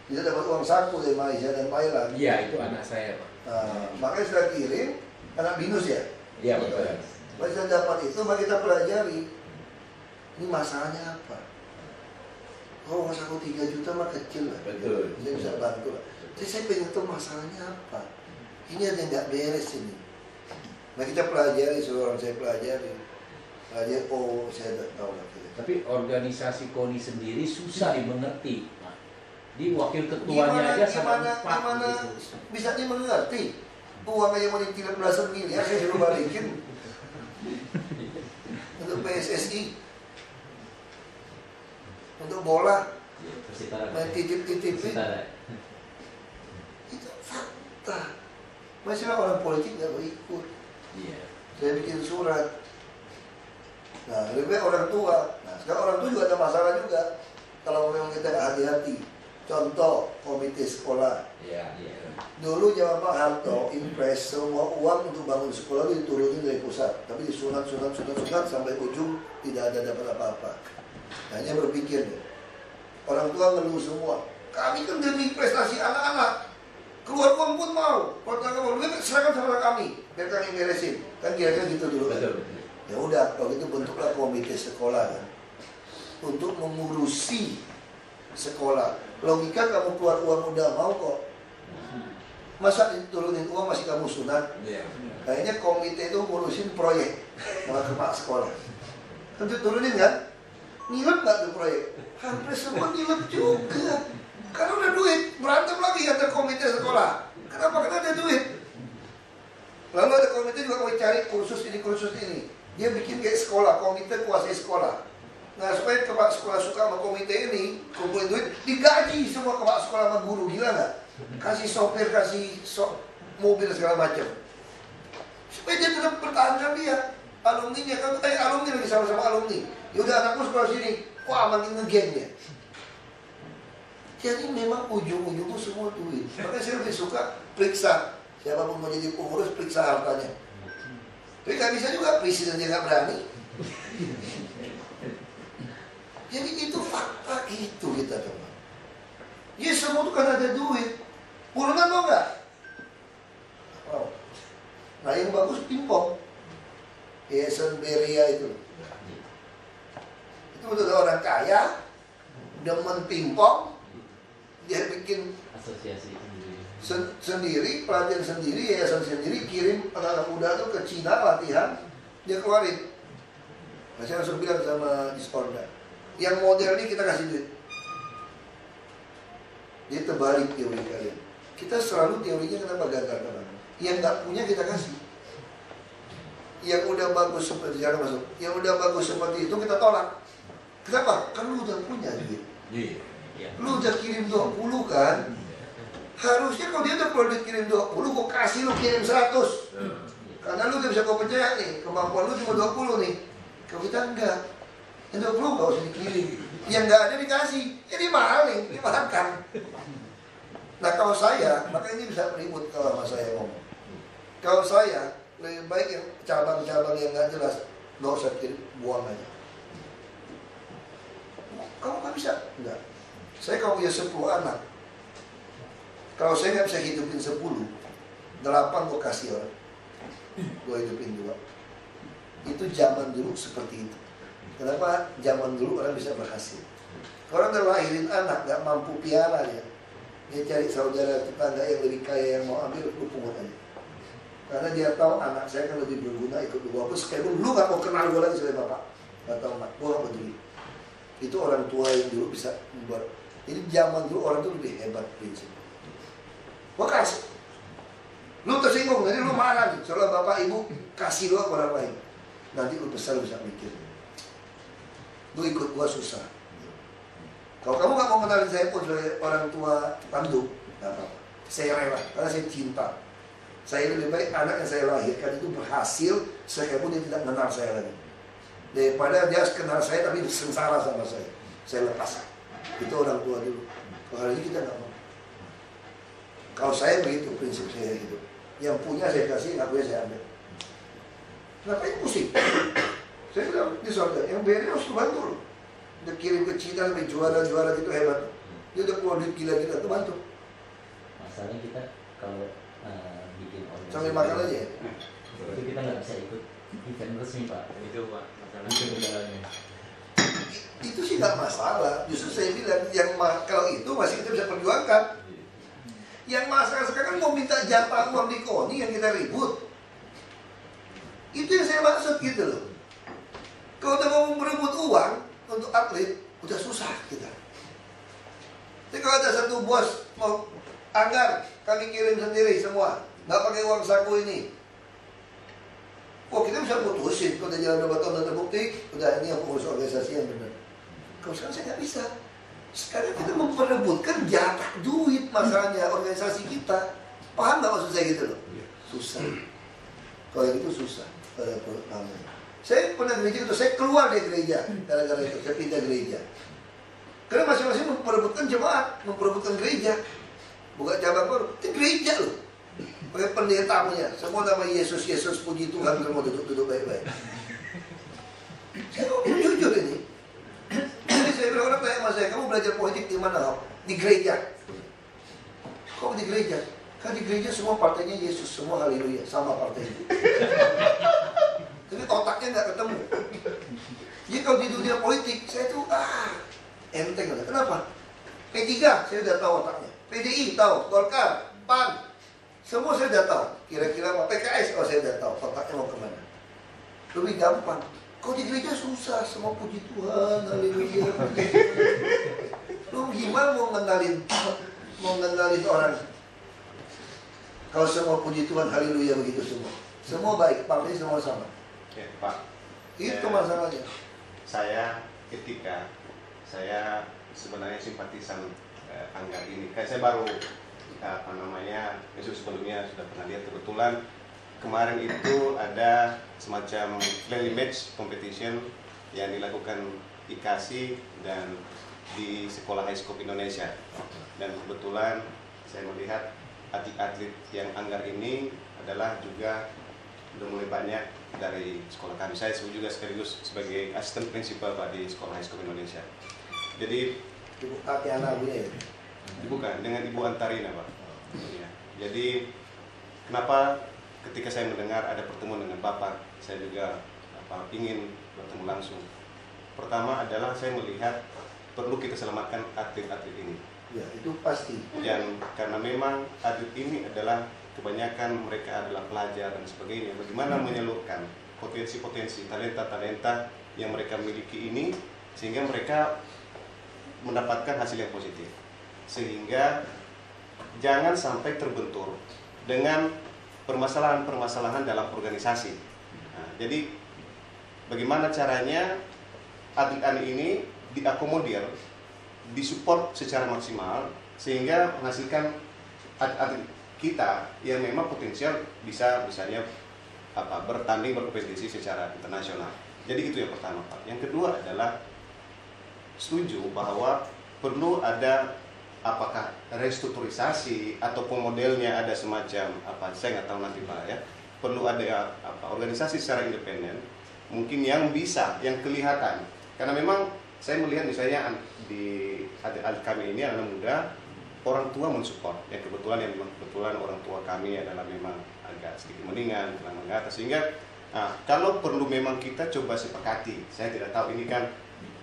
Dia dapat uang saku dari Malaysia dan Thailand. Iya, itu anak saya, Pak. Nah, makanya sudah kirim, anak binus ya? Iya, betul. Kalau saya dapat itu, mari kita pelajari. Ini masalahnya apa? Oh, saku 3 juta mah kecil lah. Betul. Saya bisa bantu lah. Jadi saya pengen tahu masalahnya apa. Ini ada yang nggak beres ini. Nah kita pelajari, seorang saya pelajari. Oh, saya tidak tahu lah. Tapi organisasi KONI sendiri susah dimengerti, Pak. Di wakil ketuanya aja sangat gimana bisa dimengerti? Uang aja mau ditilap belasan miliar, saya suruh balikin untuk PSSI, untuk bola, main titip-titip. Itu fakta. Masalah orang politik nggak berikut. Saya bikin surat. Nah, lebih baik orang tua. Nah, sekarang orang tua juga ada masalah juga. Kalau memang kita nggak hati-hati. Contoh, komite sekolah. Dulu zaman Pak Harto, impres semua uang untuk bangun sekolah itu diturunin dari pusat. Tapi disunat sampai ujung tidak ada dapat apa-apa. Hanya berpikir, orang tua ngeluh semua. Kami kan demi prestasi anak-anak. Keluar uang pun mau. Kalau kamu lebih serahkan sama kami. Biar kami beresin. Kan kira-kira gitu dulu. Betul. Ya udah, kalau itu bentuklah komite sekolah kan, untuk mengurusi sekolah. Logika kamu keluar uang udah mau kok. Masa diturunin uang masih kamu sunat? Kayaknya komite itu ngurusin proyek sama kepala sekolah. Tentu turunin kan? Nilep nggak tuh proyek? Hampir semua nilep juga. Karena udah duit, berantem lagi antar komite sekolah. Kenapa? Karena ada duit. Lalu ada komite juga mau cari kursus ini. Dia bikin kayak sekolah, komite kuasai sekolah. Nah supaya kepala sekolah suka sama komite ini, kumpulin duit, digaji semua kepala sekolah sama guru, gila nggak? Kasih sopir, mobil segala macam. Supaya dia tetap pertahankan dia. Alumninya, kan alumni lagi sama-sama alumni. Yaudah anakku sekolah sini, wah makin ngegeng dia. Jadi memang ujung-ujungnya semua duit. Makanya saya lebih suka periksa. Siapapun mau jadi pengurus, periksa hartanya. Tapi gak bisa juga, presidennya gak berani. Jadi itu fakta itu kita coba. Ya semua itu kan ada duit. Urunan mau gak? Wow. Nah yang bagus pingpong. Yayasan Beria itu. Itu udah orang kaya, demen pingpong, dia bikin asosiasi Sendiri, pelatihan sendiri, yayasan sendiri kirim anak-anak muda tuh ke Cina latihan, dia keluarin. Nah, saya langsung bilang sama Discorda, yang model ini kita kasih duit. Dia terbalik teori kalian. Kita selalu teorinya kenapa gagal kan? Yang nggak punya kita kasih. Yang udah bagus seperti jangan masuk. Yang udah bagus seperti itu kita tolak. Kenapa? Kan lu udah punya duit. Lu udah kirim 20 kan? Harusnya kalau dia udah perlu duit kirim 20, gua kasih lu kirim 100. Karena lu gak bisa gua percaya nih, kemampuan lu cuma 20 nih. Kalau kita enggak, yang 20 gak usah dikirim. Yang nggak ada dikasih, ini maling, dimakan. Nah kalau saya, maka ini bisa ribut kalau sama saya ngomong. Kalau saya, lebih baik yang cabang-cabang yang nggak jelas, nggak usah kirim, buang aja. Kamu nggak bisa? Enggak. Saya kalau punya 10 anak, kalau saya nggak bisa hidupin 10, 8 gue kasih orang, gue hidupin 2. Itu zaman dulu seperti itu. Kenapa zaman dulu orang bisa berhasil? Orang udah lahirin anak, gak mampu piara dia cari saudara tetangga yang lebih kaya yang mau ambil, lu pungut aja. Karena dia tahu anak saya kan lebih berguna ikut gue. Walaupun sekalipun lu gak mau kenal gue lagi sebagai bapak, gak tahu mak, gue gak peduli. Itu orang tua yang dulu bisa membuat. Jadi zaman dulu orang tuh lebih hebat prinsip. Gue kasih. Lu tersinggung, jadi lu marah nih. Soalnya bapak ibu kasih lu ke orang lain. Nanti lu besar bisa mikir. Lu ikut gua susah. Kalau kamu gak mau kenalin saya pun sebagai orang tua tanduk, gak apa-apa. Saya rela, karena saya cinta. Saya lebih baik anak yang saya lahirkan itu berhasil, sekalipun dia tidak mengenal saya lagi. Daripada dia kenal saya tapi sengsara sama saya lepas. Itu orang tua dulu. Kalau hari ini kita gak mau. Kalau saya begitu prinsip saya hidup. Yang punya saya kasih, gak punya saya ambil. Ngapain pusing? Saya bilang di sorga, yang BRI harus bantu loh. Udah kirim ke Cina sampai juara-juara gitu hebat. Dia udah keluar duit gila-gila, tuh bantu. Masalahnya kita kalau bikin organisasi sambil makan aja ya? Itu kita nggak bisa ikut event resmi Pak. Itu Pak, masalahnya itu kendalanya. Itu sih nggak masalah. Justru saya bilang, kalau itu masih kita bisa perjuangkan. Yang masalah sekarang mau minta jatah uang di KONI yang kita ribut. Itu yang saya maksud gitu loh. Kalau udah mau merebut uang untuk atlet, udah susah kita. Jadi kalau ada satu bos mau anggar, kami kirim sendiri semua, nggak pakai uang saku ini. Wah, kita bisa putusin. Kalau udah jalan 2 tahun dan terbukti, udah ini yang pengurus organisasi yang benar. Kalau sekarang saya nggak bisa. Sekarang kita memperebutkan jatah duit masalahnya organisasi kita. Paham nggak maksud saya gitu loh? Susah. Kalau gitu susah. Saya pernah gereja itu, saya keluar dari gereja gara-gara itu, saya pindah gereja. Karena masing-masing memperebutkan jemaat, memperebutkan gereja. Bukan cabang baru, itu gereja loh. Pakai pendeta punya, semua nama Yesus, Yesus, puji Tuhan, semua duduk-duduk baik-baik. Saya ngomong jujur ini. Jadi saya bilang, orang tanya sama saya, kamu belajar politik di mana? Di gereja. Kok di gereja? Kan di gereja semua partainya Yesus, semua haleluya, sama partai itu. Tapi otaknya nggak ketemu. Jadi kalau di dunia politik, saya tuh enteng aja. Kenapa? P3 saya udah tahu otaknya. PDI tahu, Golkar, PAN, semua saya udah tahu. Kira-kira apa? PKS, saya udah tahu otaknya mau kemana. Lebih gampang. Kalau di gereja susah, semua puji Tuhan, haleluya. Lu gimana mau ngenalin orang? Kalau semua puji Tuhan, haleluya begitu semua. Semua baik, partai semua sama. Ya, Pak. Itu masalahnya. Saya ketika saya sebenarnya simpatisan anggar ini. Kayak saya baru besok sebelumnya sudah pernah lihat kebetulan kemarin itu ada semacam friendly match competition yang dilakukan IKASI dan di Sekolah High School Indonesia. Dan kebetulan saya melihat atlet-atlet yang anggar ini adalah juga udah mulai banyak dari sekolah kami. Saya juga sekaligus sebagai asisten prinsipal Pak di Sekolah High School Indonesia. Jadi Ibu Tatiana ya? Bukan, dengan Ibu Antarina Pak. Ya. Jadi kenapa ketika saya mendengar ada pertemuan dengan Bapak, saya juga ingin bertemu langsung. Pertama adalah saya melihat perlu kita selamatkan atlet-atlet ini. Ya, itu pasti. Dan karena memang atlet ini adalah kebanyakan mereka adalah pelajar dan sebagainya, bagaimana menyalurkan potensi-potensi, talenta-talenta yang mereka miliki ini sehingga mereka mendapatkan hasil yang positif, sehingga jangan sampai terbentur dengan permasalahan-permasalahan dalam organisasi. Nah, jadi bagaimana caranya atlet ini diakomodir, disupport secara maksimal sehingga menghasilkan atlet kita yang memang potensial bisa misalnya bertanding berkompetisi secara internasional. Jadi itu yang pertama, Pak. Yang kedua adalah setuju bahwa perlu ada apakah restrukturisasi atau modelnya ada semacam saya nggak tahu nanti Pak ya. Perlu ada organisasi secara independen mungkin yang bisa, yang kelihatan. Karena memang saya melihat misalnya di adik-adik kami ini anak muda, orang tua mensupport. Yang kebetulan orang tua kami adalah memang agak sedikit meninggal, menengah atas, sehingga kalau perlu memang kita coba sepakati. Saya tidak tahu ini kan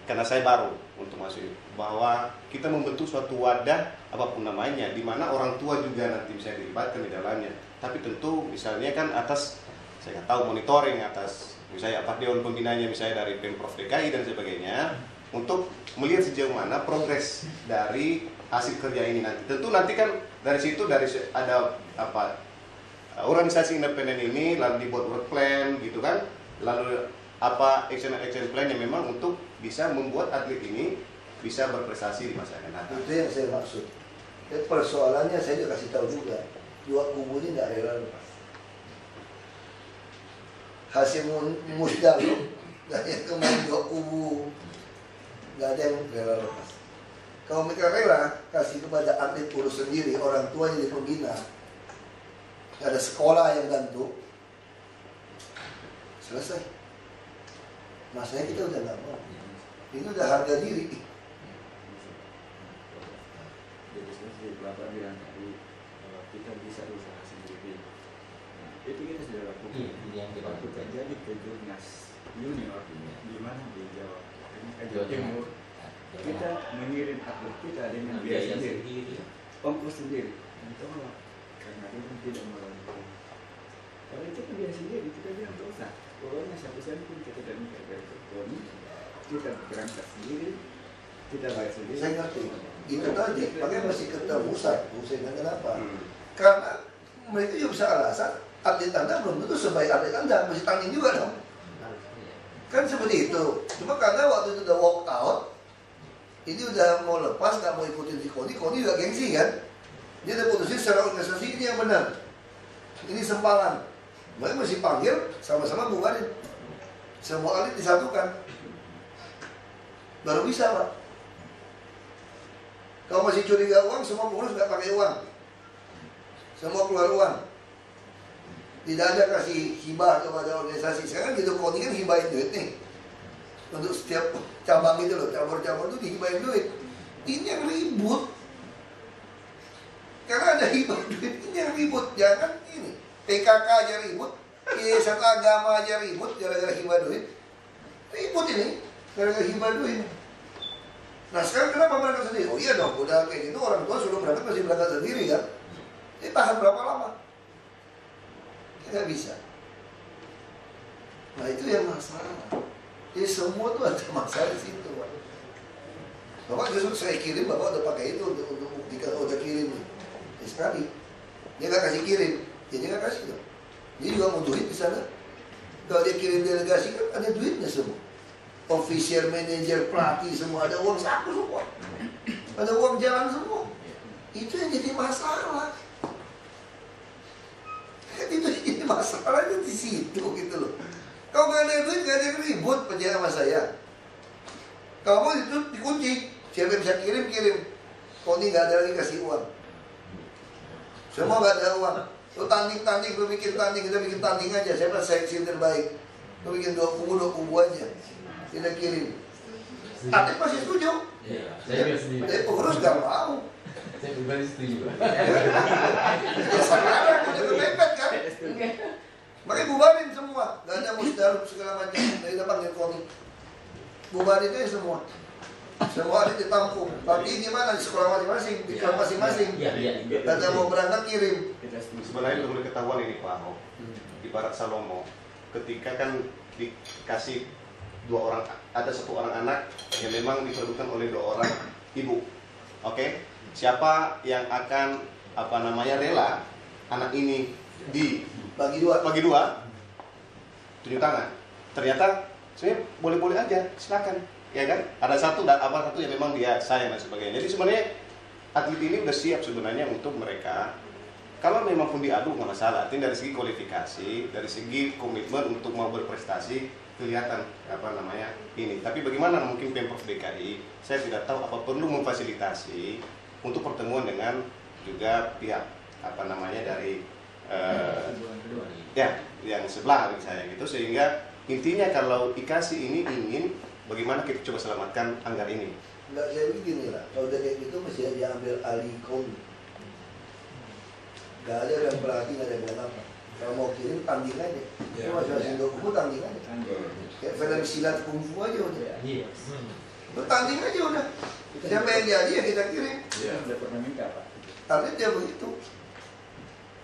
karena saya baru untuk masuk bahwa kita membentuk suatu wadah apapun namanya, di mana orang tua juga nanti bisa dilibatkan di dalamnya. Tapi tentu misalnya kan atas saya nggak tahu monitoring atas misalnya dewan pembinanya misalnya dari Pemprov DKI dan sebagainya, untuk melihat sejauh mana progres dari hasil kerja ini nanti. Tentu nanti kan dari situ ada organisasi independen ini lalu dibuat work plan gitu kan, lalu action plan yang memang untuk bisa membuat atlet ini bisa berprestasi di masa yang akan datang. Itu yang saya maksud. Persoalannya saya juga kasih tahu juga, dua kubu ini tidak rela lepas. Hasil musdal dan yang kemarin dua kubu nggak ada yang rela lepas. Kalau mereka rela kasih kepada atlet urus sendiri, orang tuanya di pembina, ada sekolah yang bantu, selesai. Masanya kita udah nggak mau. Ini udah harga diri. Jadi seperti Bapak bilang tadi, kita bisa usaha sendiri. Itu kita sudah lakukan. Waktu kerja di Kejurnas Junior di mana di Jawa Timur, kita mengirim atlet kita dengan biaya sendiri, ongkos sendiri. Ditolak karena itu tidak melalui. Kalau itu kan biaya sendiri, kita bilang tak usah. Pokoknya satu sen pun kita tidak minta dari Tony, kita berangkat sendiri, kita bayar sendiri. Saya ngerti. Itu tadi, makanya masih ketemu satu. Saya bilang kenapa? Karena mereka juga bisa alasan atlet Anda belum tentu sebaik atlet Anda, masih tanding juga dong. Kan seperti itu. Cuma karena waktu itu udah walk out, ini udah mau lepas, nggak mau ikutin si Koni juga gengsi kan. Dia udah putusin secara organisasi ini yang benar. Ini sempalan. Mereka mesti panggil, sama-sama bubarin. Semua atlet disatukan. Baru bisa, Pak. Kalau masih curiga uang, semua pengurus nggak pakai uang. Semua keluar uang. Tidak ada kasih hibah kepada organisasi. Sekarang gitu, Koni kan hibahin duit nih. Untuk setiap cabang itu loh, cabur-cabur itu dihibahin duit. Ini yang ribut. Karena ada hibah duit, ini yang ribut. Jangan ini. PKK aja ribut, Yayasan Agama aja ribut gara-gara hibah duit. Ribut ini, gara-gara hibah duit. Nah sekarang kenapa berangkat sendiri? Oh iya dong, udah kayak gitu orang tua suruh berangkat masih berangkat sendiri kan? Ini tahan berapa lama? Tidak bisa. Nah itu yang masalah. Jadi semua tuh ada masalah di situ, Pak. Bapak justru saya kirim, Bapak udah pakai itu untuk buktikan, udah kirim. Ya sekali, dia nggak kasih kirim. Dia nggak kasih dong. Dia juga mau duit di sana. Kalau dia kirim delegasi kan ada duitnya semua. Official, manager, pelatih semua ada uang saku semua. Ada uang jalan semua. Itu yang jadi masalah. Itu yang jadi masalahnya di situ gitu loh. Kalau nggak ada duit nggak ada yang ribut percaya sama saya. Kalau mau itu dikunci. Siapa yang bisa kirim. Kalau ini nggak ada lagi kasih uang. Semua nggak ada uang. Lu tanding, lu bikin tanding, kita bikin tanding aja. Siapa seleksi terbaik? Lu bikin dua kubu aja. Kita kirim. Atlet masih setuju. Iya, saya setuju. Tapi pengurus nggak mau. Saya pribadi setuju. Ya sekarang udah kepepet kan? Makanya bubarin semua. Gak ada musdalub segala macam. Dari depan dari Koni. Bubarin aja semua. Semua atlet ditampung. Tapi gimana di sekolah masing-masing, di klub masing-masing. Kata mau berangkat kirim. Sebenarnya perlu ketahuan ini Pak Ahok. Ibarat Salomo, ketika kan dikasih ada satu orang anak yang memang diperlukan oleh 2 orang ibu. Oke? Siapa yang akan rela anak ini bagi dua tunjuk tangan. Ternyata sebenarnya boleh-boleh aja, silakan, ya kan? Ada satu yang memang dia sayang dan sebagainya. Jadi sebenarnya atlet ini udah siap sebenarnya untuk mereka. Kalau memang pun diadu nggak masalah. Artinya dari segi kualifikasi, dari segi komitmen untuk mau berprestasi kelihatan ini. Tapi bagaimana mungkin Pemprov DKI? Saya tidak tahu apa perlu memfasilitasi untuk pertemuan dengan juga pihak dari yang sebelah saya gitu, sehingga intinya kalau IKASI ini ingin bagaimana kita coba selamatkan anggar ini. Enggak, saya begini lah, kalau udah kayak gitu mesti diambil alih kaum. Gak ada yang berarti, gak ada yang apa. Kalau mau kirim tanding aja. Itu masing-masing dokumen tanding aja. Kayak film silat kungfu aja udah. Itu tanding aja udah. Siapa yang jadi ya kita kirim. Udah pernah minta Pak. Artinya dia begitu.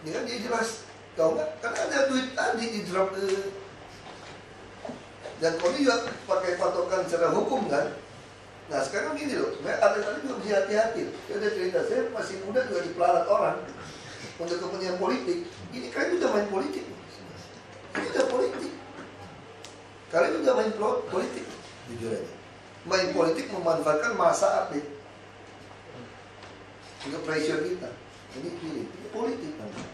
Ini kan dia jelas. Kau nggak, karena ada duit tadi di drop ke. Dan kau juga pakai patokan secara hukum kan. Nah sekarang gini loh, sebenarnya atlet-atlet juga mesti hati-hati. Dia udah cerita, saya masih muda juga dipelarat orang untuk kepentingan politik. Ini kalian udah main politik. Ini udah politik. Kalian udah main politik, jujur aja. Main politik memanfaatkan masa atlet untuk pressure kita. Ini politik namanya.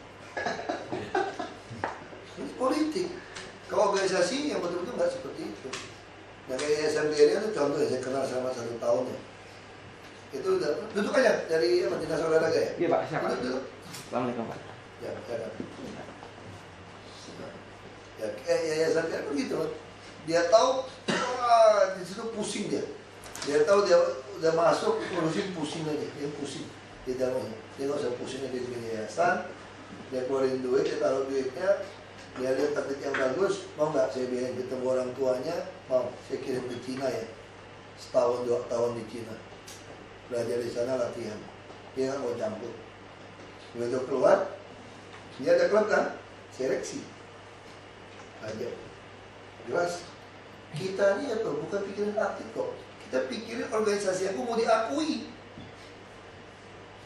Ini politik. Kalau organisasi yang betul-betul nggak seperti itu. Nah kayak SMBN itu contoh ya, saya kenal selama 1 tahun ya. Itu udah, duduk aja dari dinas olahraga ya? Iya Pak, siapa? Duduk. Assalamualaikum Pak. Ya, yayasan kan begitu. Dia tahu, di situ pusing dia. Dia tahu dia udah masuk, ngurusin pusing aja, dia pusing di dalamnya. Dia nggak usah pusingnya di yayasan, dia keluarin duit, dia taruh duitnya, dia lihat atlet yang bagus, mau nggak saya biarin ketemu orang tuanya, mau saya kirim ke Cina ya, setahun 2 tahun di Cina, belajar di sana latihan, dia nggak mau campur. Begitu keluar, dia ada klub kan, seleksi aja, jelas. Kita ini apa? Bukan pikirin atlet kok, kita pikirin organisasi aku mau diakui.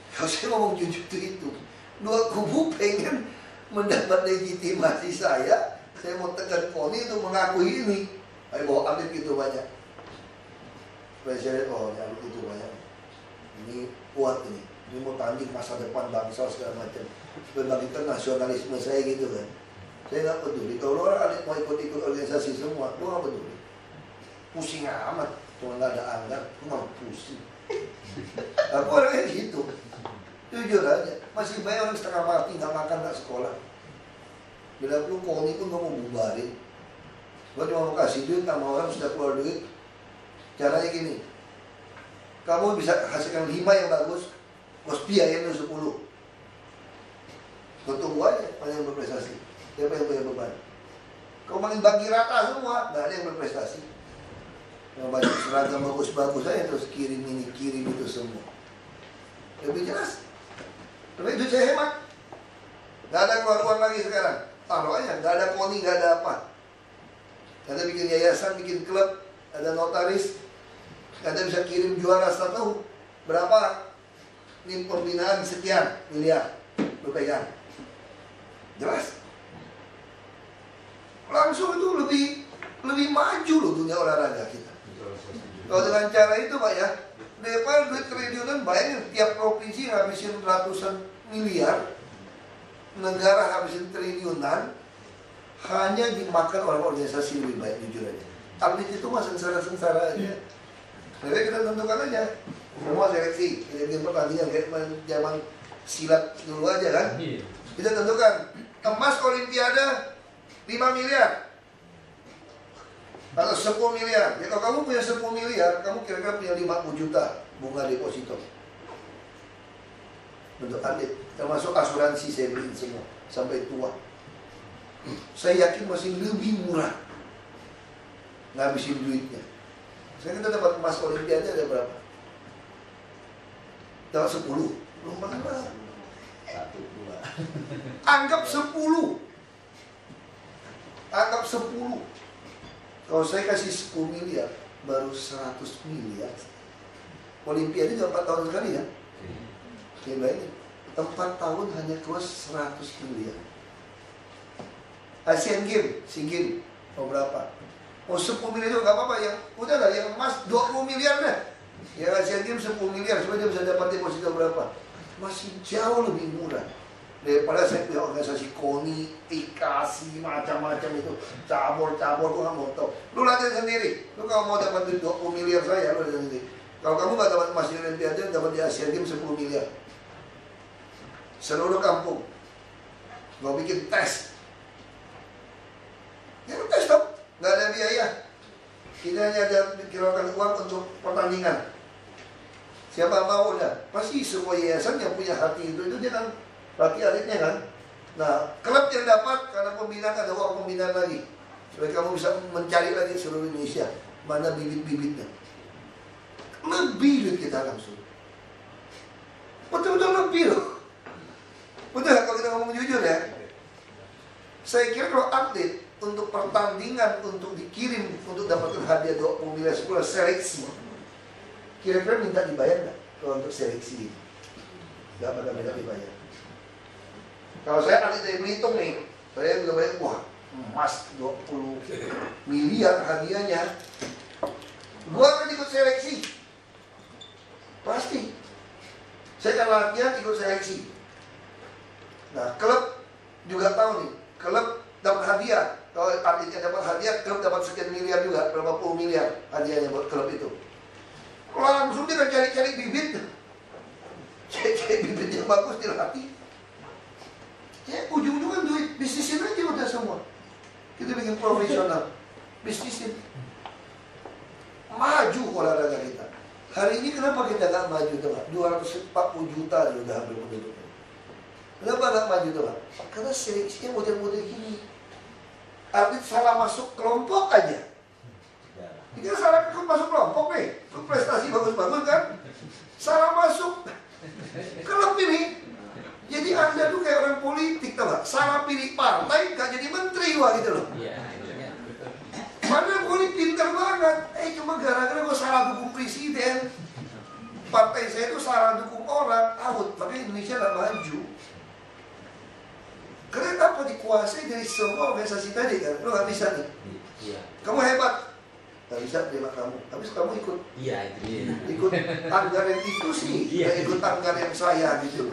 Kalau saya ngomong jujur itu, 2 kubu pengen mendapat legitimasi saya mau tekan KONI untuk mengakui ini. Ayo bawa atlet gitu banyak. Presiden, oh atlet itu banyak. Ini kuat ini mau tanding masa depan bangsa segala macam. Membagikan nasionalisme saya gitu kan. Saya nggak peduli. Kalau orang atlet mau ikut-ikut organisasi semua, gue nggak peduli. Pusing amat, cuma nggak ada anggar, gue nggak pusing. Aku orangnya gitu. Jujur aja, masih banyak orang setengah mati, nggak makan, nggak sekolah. Bila perlu KONI pun nggak mau bubarin. Gue cuma mau kasih duit sama orang sudah keluar duit. Caranya gini, kamu bisa hasilkan 5 yang bagus, kos biayain 10. Kau tunggu aja, mana yang berprestasi. Siapa yang punya beban? Kau main bagi rata semua, nggak ada yang berprestasi. Yang banyak seragam bagus-bagus aja terus kirim ini, kirim itu semua. Lebih jelas. Tapi itu saya hemat. Gak ada keluar uang lagi sekarang. Taruh aja, gak ada KONI, gak ada apa. Ada bikin yayasan, bikin klub, ada notaris. Ada bisa kirim juara satu. Berapa? Ini pembinaan sekian miliar. Lu pegang. Jelas. Langsung itu lebih maju loh dunia olahraga kita. Kalau dengan cara itu Pak ya, daripada duit triliunan, bayangin tiap provinsi ngabisin ratusan miliar, negara habisin triliunan, hanya dimakan oleh organisasi lebih baik, jujur aja. Atlet itu mah sengsara-sengsara aja. Jadi kita tentukan aja, semua seleksi, kita bikin pertandingan kayak zaman silat dulu aja kan. Kita tentukan, emas Olimpiade 5 miliar. Atau 10 miliar. Ya, kalau kamu punya 10 miliar, kamu kira-kira punya 50 juta bunga deposito untuk atlet, termasuk asuransi saya beliin semua sampai tua. Saya yakin masih lebih murah ngabisin duitnya. Sekarang kita dapat emas Olimpiade ada berapa? Dapat 10. Belum pernah. 1, 2. Anggap 10. Anggap 10. Kalau saya kasih 10 miliar, baru 100 miliar. Olimpiade juga 4 tahun sekali ya. Oke, baik. 4 tahun hanya keluar 100 miliar. Asian Games, SEA Games, mau berapa? Mau 10 miliar juga gak apa-apa. Yang udah lah, yang emas 20 miliar deh. Yang Asian Games 10 miliar, supaya dia bisa dapat deposito berapa? Masih jauh lebih murah daripada saya punya organisasi KONI, IKASI, macam-macam itu, cabur-cabur, gue gak mau tau. Lu latihan sendiri. Lu kalau mau dapat 20 miliar saya, lu latihan sendiri. Kalau kamu gak dapat emas di Olimpiade, dapat di Asian Games 10 miliar. Seluruh kampung. Mau bikin tes. Ya lu tes dong, gak ada biaya. Kita hanya ada dikirakan uang untuk pertandingan. Siapa mau dah? Pasti semua yayasan yang punya hati itu dia kan latih atletnya kan. Nah, klub yang dapat karena pembinaan ada uang pembinaan lagi. Supaya kamu bisa mencari lagi seluruh Indonesia mana bibit-bibitnya. Lebih duit kita langsung. Betul-betul lebih loh. Betul kalau kita ngomong jujur ya. Saya kira kalau atlet untuk pertandingan, untuk dikirim, untuk dapatkan hadiah 20 miliar sekolah seleksi, kira-kira minta dibayar nggak kalau untuk seleksi ini? Nggak pada minta dibayar. Kalau saya atlet dari Belitung nih, saya udah bayar, wah emas 20 miliar hadiahnya, gua akan ikut seleksi. Pasti. Saya akan latihan ikut seleksi. Nah, klub juga tahu nih, klub dapat hadiah. Kalau atletnya dapat hadiah, klub dapat sekian miliar juga, berapa puluh miliar hadiahnya buat klub itu. Langsung dia kan cari-cari bibit. Cari bibit yang bagus dilatih. Ya ujung-ujungnya duit, bisnisin aja udah semua. Kita bikin profesional, bisnisin. Maju olahraga kita. Hari ini kenapa kita nggak maju tuh? 240 juta sudah hampir penduduknya. Kenapa nggak maju tuh? Karena seleksinya model-model gini. Atlet salah masuk kelompok aja. Kita salah masuk kelompok nih. Prestasi bagus-bagus kan? Salah masuk. Kalau pilih, jadi Anda tuh kayak orang politik tau gak? Salah pilih partai gak jadi menteri wah gitu loh. Padahal gue pintar banget. Cuma gara-gara gue salah dukung presiden. Partai saya itu salah dukung orang. Out. Makanya Indonesia gak maju. Karena apa dikuasai dari semua organisasi tadi kan? Lo gak bisa nih. Kamu hebat. Gak bisa terima kamu. Habis kamu ikut. Iya itu dia. Ikut anggaran itu sih. Gak ikut anggaran saya gitu.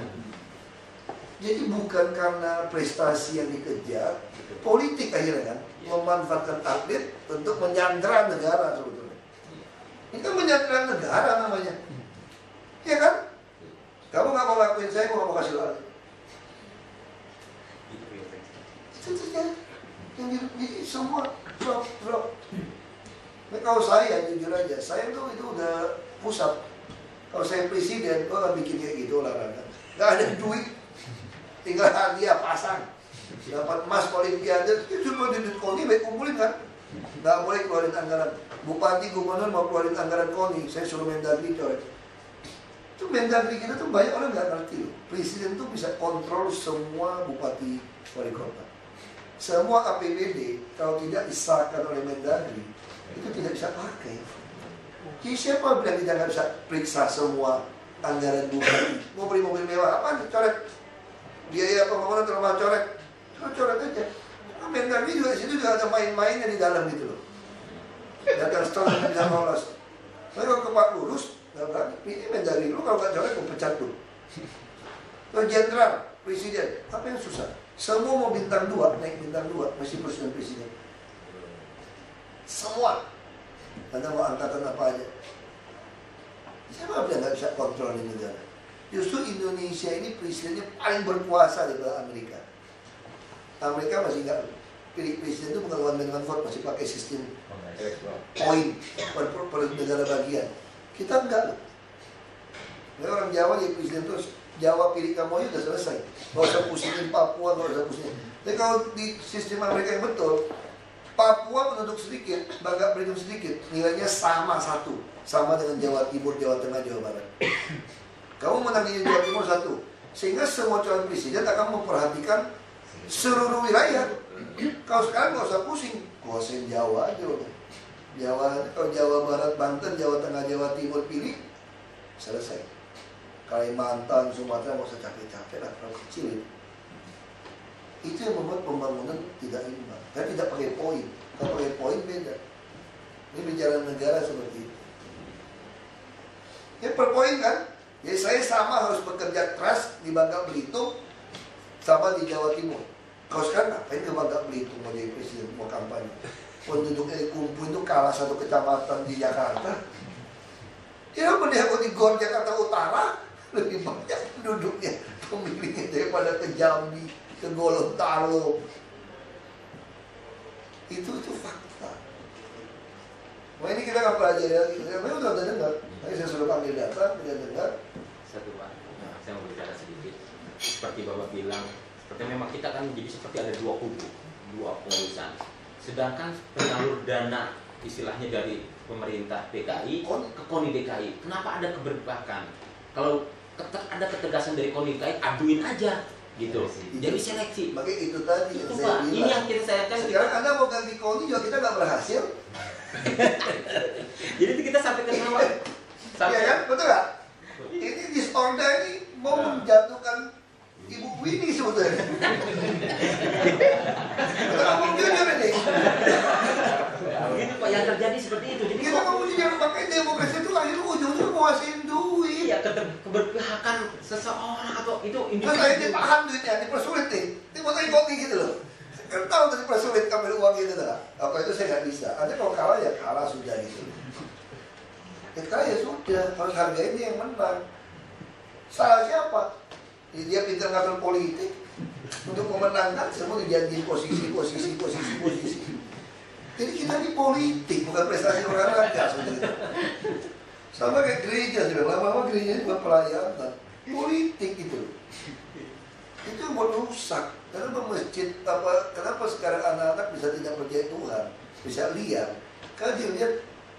Jadi bukan karena prestasi yang dikejar, politik akhirnya kan, memanfaatkan atlet untuk menyandera negara sebetulnya. Ini kan menyandera negara namanya. Iya kan? Kamu gak mau lakuin saya, kamu gak mau kasih atlet. Itu terjadi. Jadi semua drop. Nah, kalau saya jujur aja, saya tuh itu udah pusat. Kalau saya presiden, gue gak bikin kayak gitu olahraga. Gak ada duit. Tinggal hadiah pasang. Dapat emas Olimpiade, itu cuma duit KONI baik kumpulin kan. Gak boleh keluarin anggaran. Bupati, gubernur mau keluarin anggaran KONI, saya suruh Mendagri coy. Itu Mendagri kita tuh banyak orang gak ngerti loh. Presiden tuh bisa kontrol semua bupati wali kota. Semua APBD kalau tidak disahkan oleh Mendagri itu tidak bisa pakai. Jadi siapa bilang kita nggak bisa periksa semua anggaran bupati? Mau beli mobil mewah apa? Coret. Biaya pembangunan terlalu coret aja. Mendagri juga di situ juga ada main-mainnya di dalam gitu loh. Datang setelah bisa lolos. Tapi kalau ke Pak Lurus nggak berani. Ini Mendagri lu kalau nggak coret gue pecat tuh. Kalau jenderal, presiden, apa yang susah? Semua mau bintang 2, naik bintang 2 masih presiden. Semua. Anda mau angkatan apa aja? Siapa bilang nggak bisa kontrol di negara? Justru Indonesia ini presidennya paling berkuasa daripada Amerika. Amerika masih nggak pilih presiden itu bukan one man one vote, masih pakai sistem poin per negara bagian. Kita enggak loh. Nah, orang Jawa jadi presiden terus Jawa pilih kamu aja udah selesai. Gak usah pusingin Papua, gak usah pusingin. Tapi kalau di sistem Amerika yang betul, Papua penduduk sedikit, Bangka Belitung sedikit, nilainya sama satu, sama dengan Jawa Timur, Jawa Tengah, Jawa Barat. Kamu menandingi Jawa Timur satu, sehingga semua calon presiden akan memperhatikan seluruh wilayah. Kalau sekarang nggak usah pusing, kuasain Jawa aja udah. Kalau Jawa Barat, Banten, Jawa Tengah, Jawa Timur pilih, selesai. Kalimantan, Sumatera nggak usah capek-capek lah, kalau kecil. Itu yang membuat pembangunan tidak imbang. Karena tidak pakai poin. Kalau pakai poin beda. Ini bicara negara seperti itu. Ya per poin kan. Jadi saya sama harus bekerja keras di Bangka Belitung sama di Jawa Timur. Kalau sekarang ngapain ke Bangka Belitung mau jadi presiden, mau kampanye? Penduduknya dikumpul itu kalah satu kecamatan di Jakarta. Ya mending di Gor Jakarta Utara lebih banyak penduduknya, pemilihnya daripada ke Jambi, ke Gorontalo. Itu fakta. Nah ini kita akan pelajari lagi. Saya udah dengar. Tadi saya sudah panggil data, tidak dengar. Satu Pak, saya mau bicara sedikit. Seperti Bapak bilang, seperti memang kita kan jadi seperti ada dua kubu, dua pengurusan. Sedangkan penyalur dana istilahnya dari pemerintah DKI ke KONI DKI. Kenapa ada keberpihakan? Kalau ada ketegasan dari KONI DKI, aduin aja. Gitu. Jadi seleksi. Makanya itu tadi yang saya bilang. Ini yang kita sayangkan. Sekarang Anda mau ganti KONI juga kita nggak berhasil. Jadi kita sampai ke bawah. Iya kan? Betul nggak? Ini disorder ini mau menjatuhkan Ibu Winnie sebetulnya. Kita ngomong jujur ini. Begitu Pak, yang terjadi seperti itu. Jadi kita ngomong jujur, pakai demokrasi itu lahir ujung-ujungnya menguasain duit. Iya, keberpihakan seseorang atau itu individu. Terus saya ditahan duitnya, dipersulit nih. Ini mau tanya kopi gitu loh. Kan tahu tadi persulit ambil uang gitu lah. Apa itu saya nggak bisa. Nanti kalau kalah ya kalah sudah gitu. Kita ya sudah, harus hargai ini yang menang. Salah siapa? Dia pintar ngatur politik untuk memenangkan, semua dijanjiin posisi. Jadi kita ini politik, bukan prestasi olahraga. Sama kayak gereja, lama-lama gereja itu pelayanan. Politik itu. Itu yang buat rusak. Karena masjid kenapa sekarang anak-anak bisa tidak percaya Tuhan, bisa liar? Karena dia lihat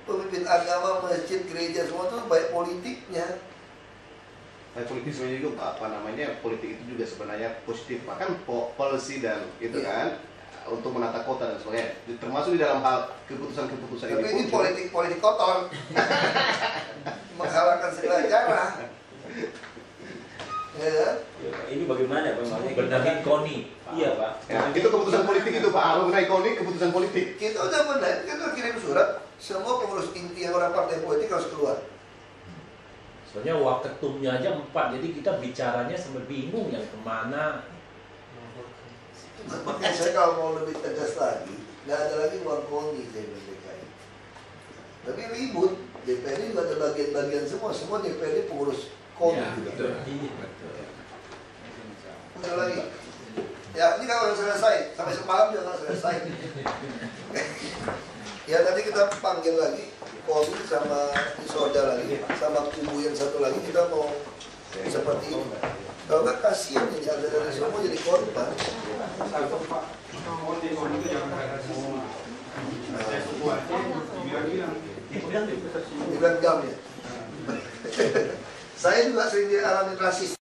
pemimpin agama, masjid, gereja semua itu baik politiknya. Politik sebenarnya juga politik itu juga sebenarnya positif, bahkan policy dan itu kan untuk menata kota dan sebagainya, termasuk di dalam hal keputusan-keputusan ini. Tapi ini politik kotor, menghalalkan segala cara. Ya. Ini bagaimana Bang? Benahi KONI. Iya Pak. Ya, itu keputusan politik itu Pak. Kalau mengenai KONI keputusan politik. Kita udah benar, kita kirim surat, semua pengurus inti yang orang partai politik harus keluar. Soalnya waketumnya aja 4, jadi kita bicaranya sampai bingung yang kemana. Makanya saya kalau mau lebih tegas lagi, nggak ada lagi uang KONI saya DKI. Tapi ribut, DPRD juga ada bagian-bagian semua DPRD pengurus KONI Ya, juga. betul. Betul. Udah lagi. Ya, ini kalau udah selesai, sampai semalam juga nggak selesai. Ya, nanti kita panggil lagi KONI sama Soda lagi, sama kubu yang satu lagi kita mau seperti ini. Kalau nggak kasihan nih, ada dari semua jadi korban. Dibilang jam ya. Saya juga sering dialami rasis.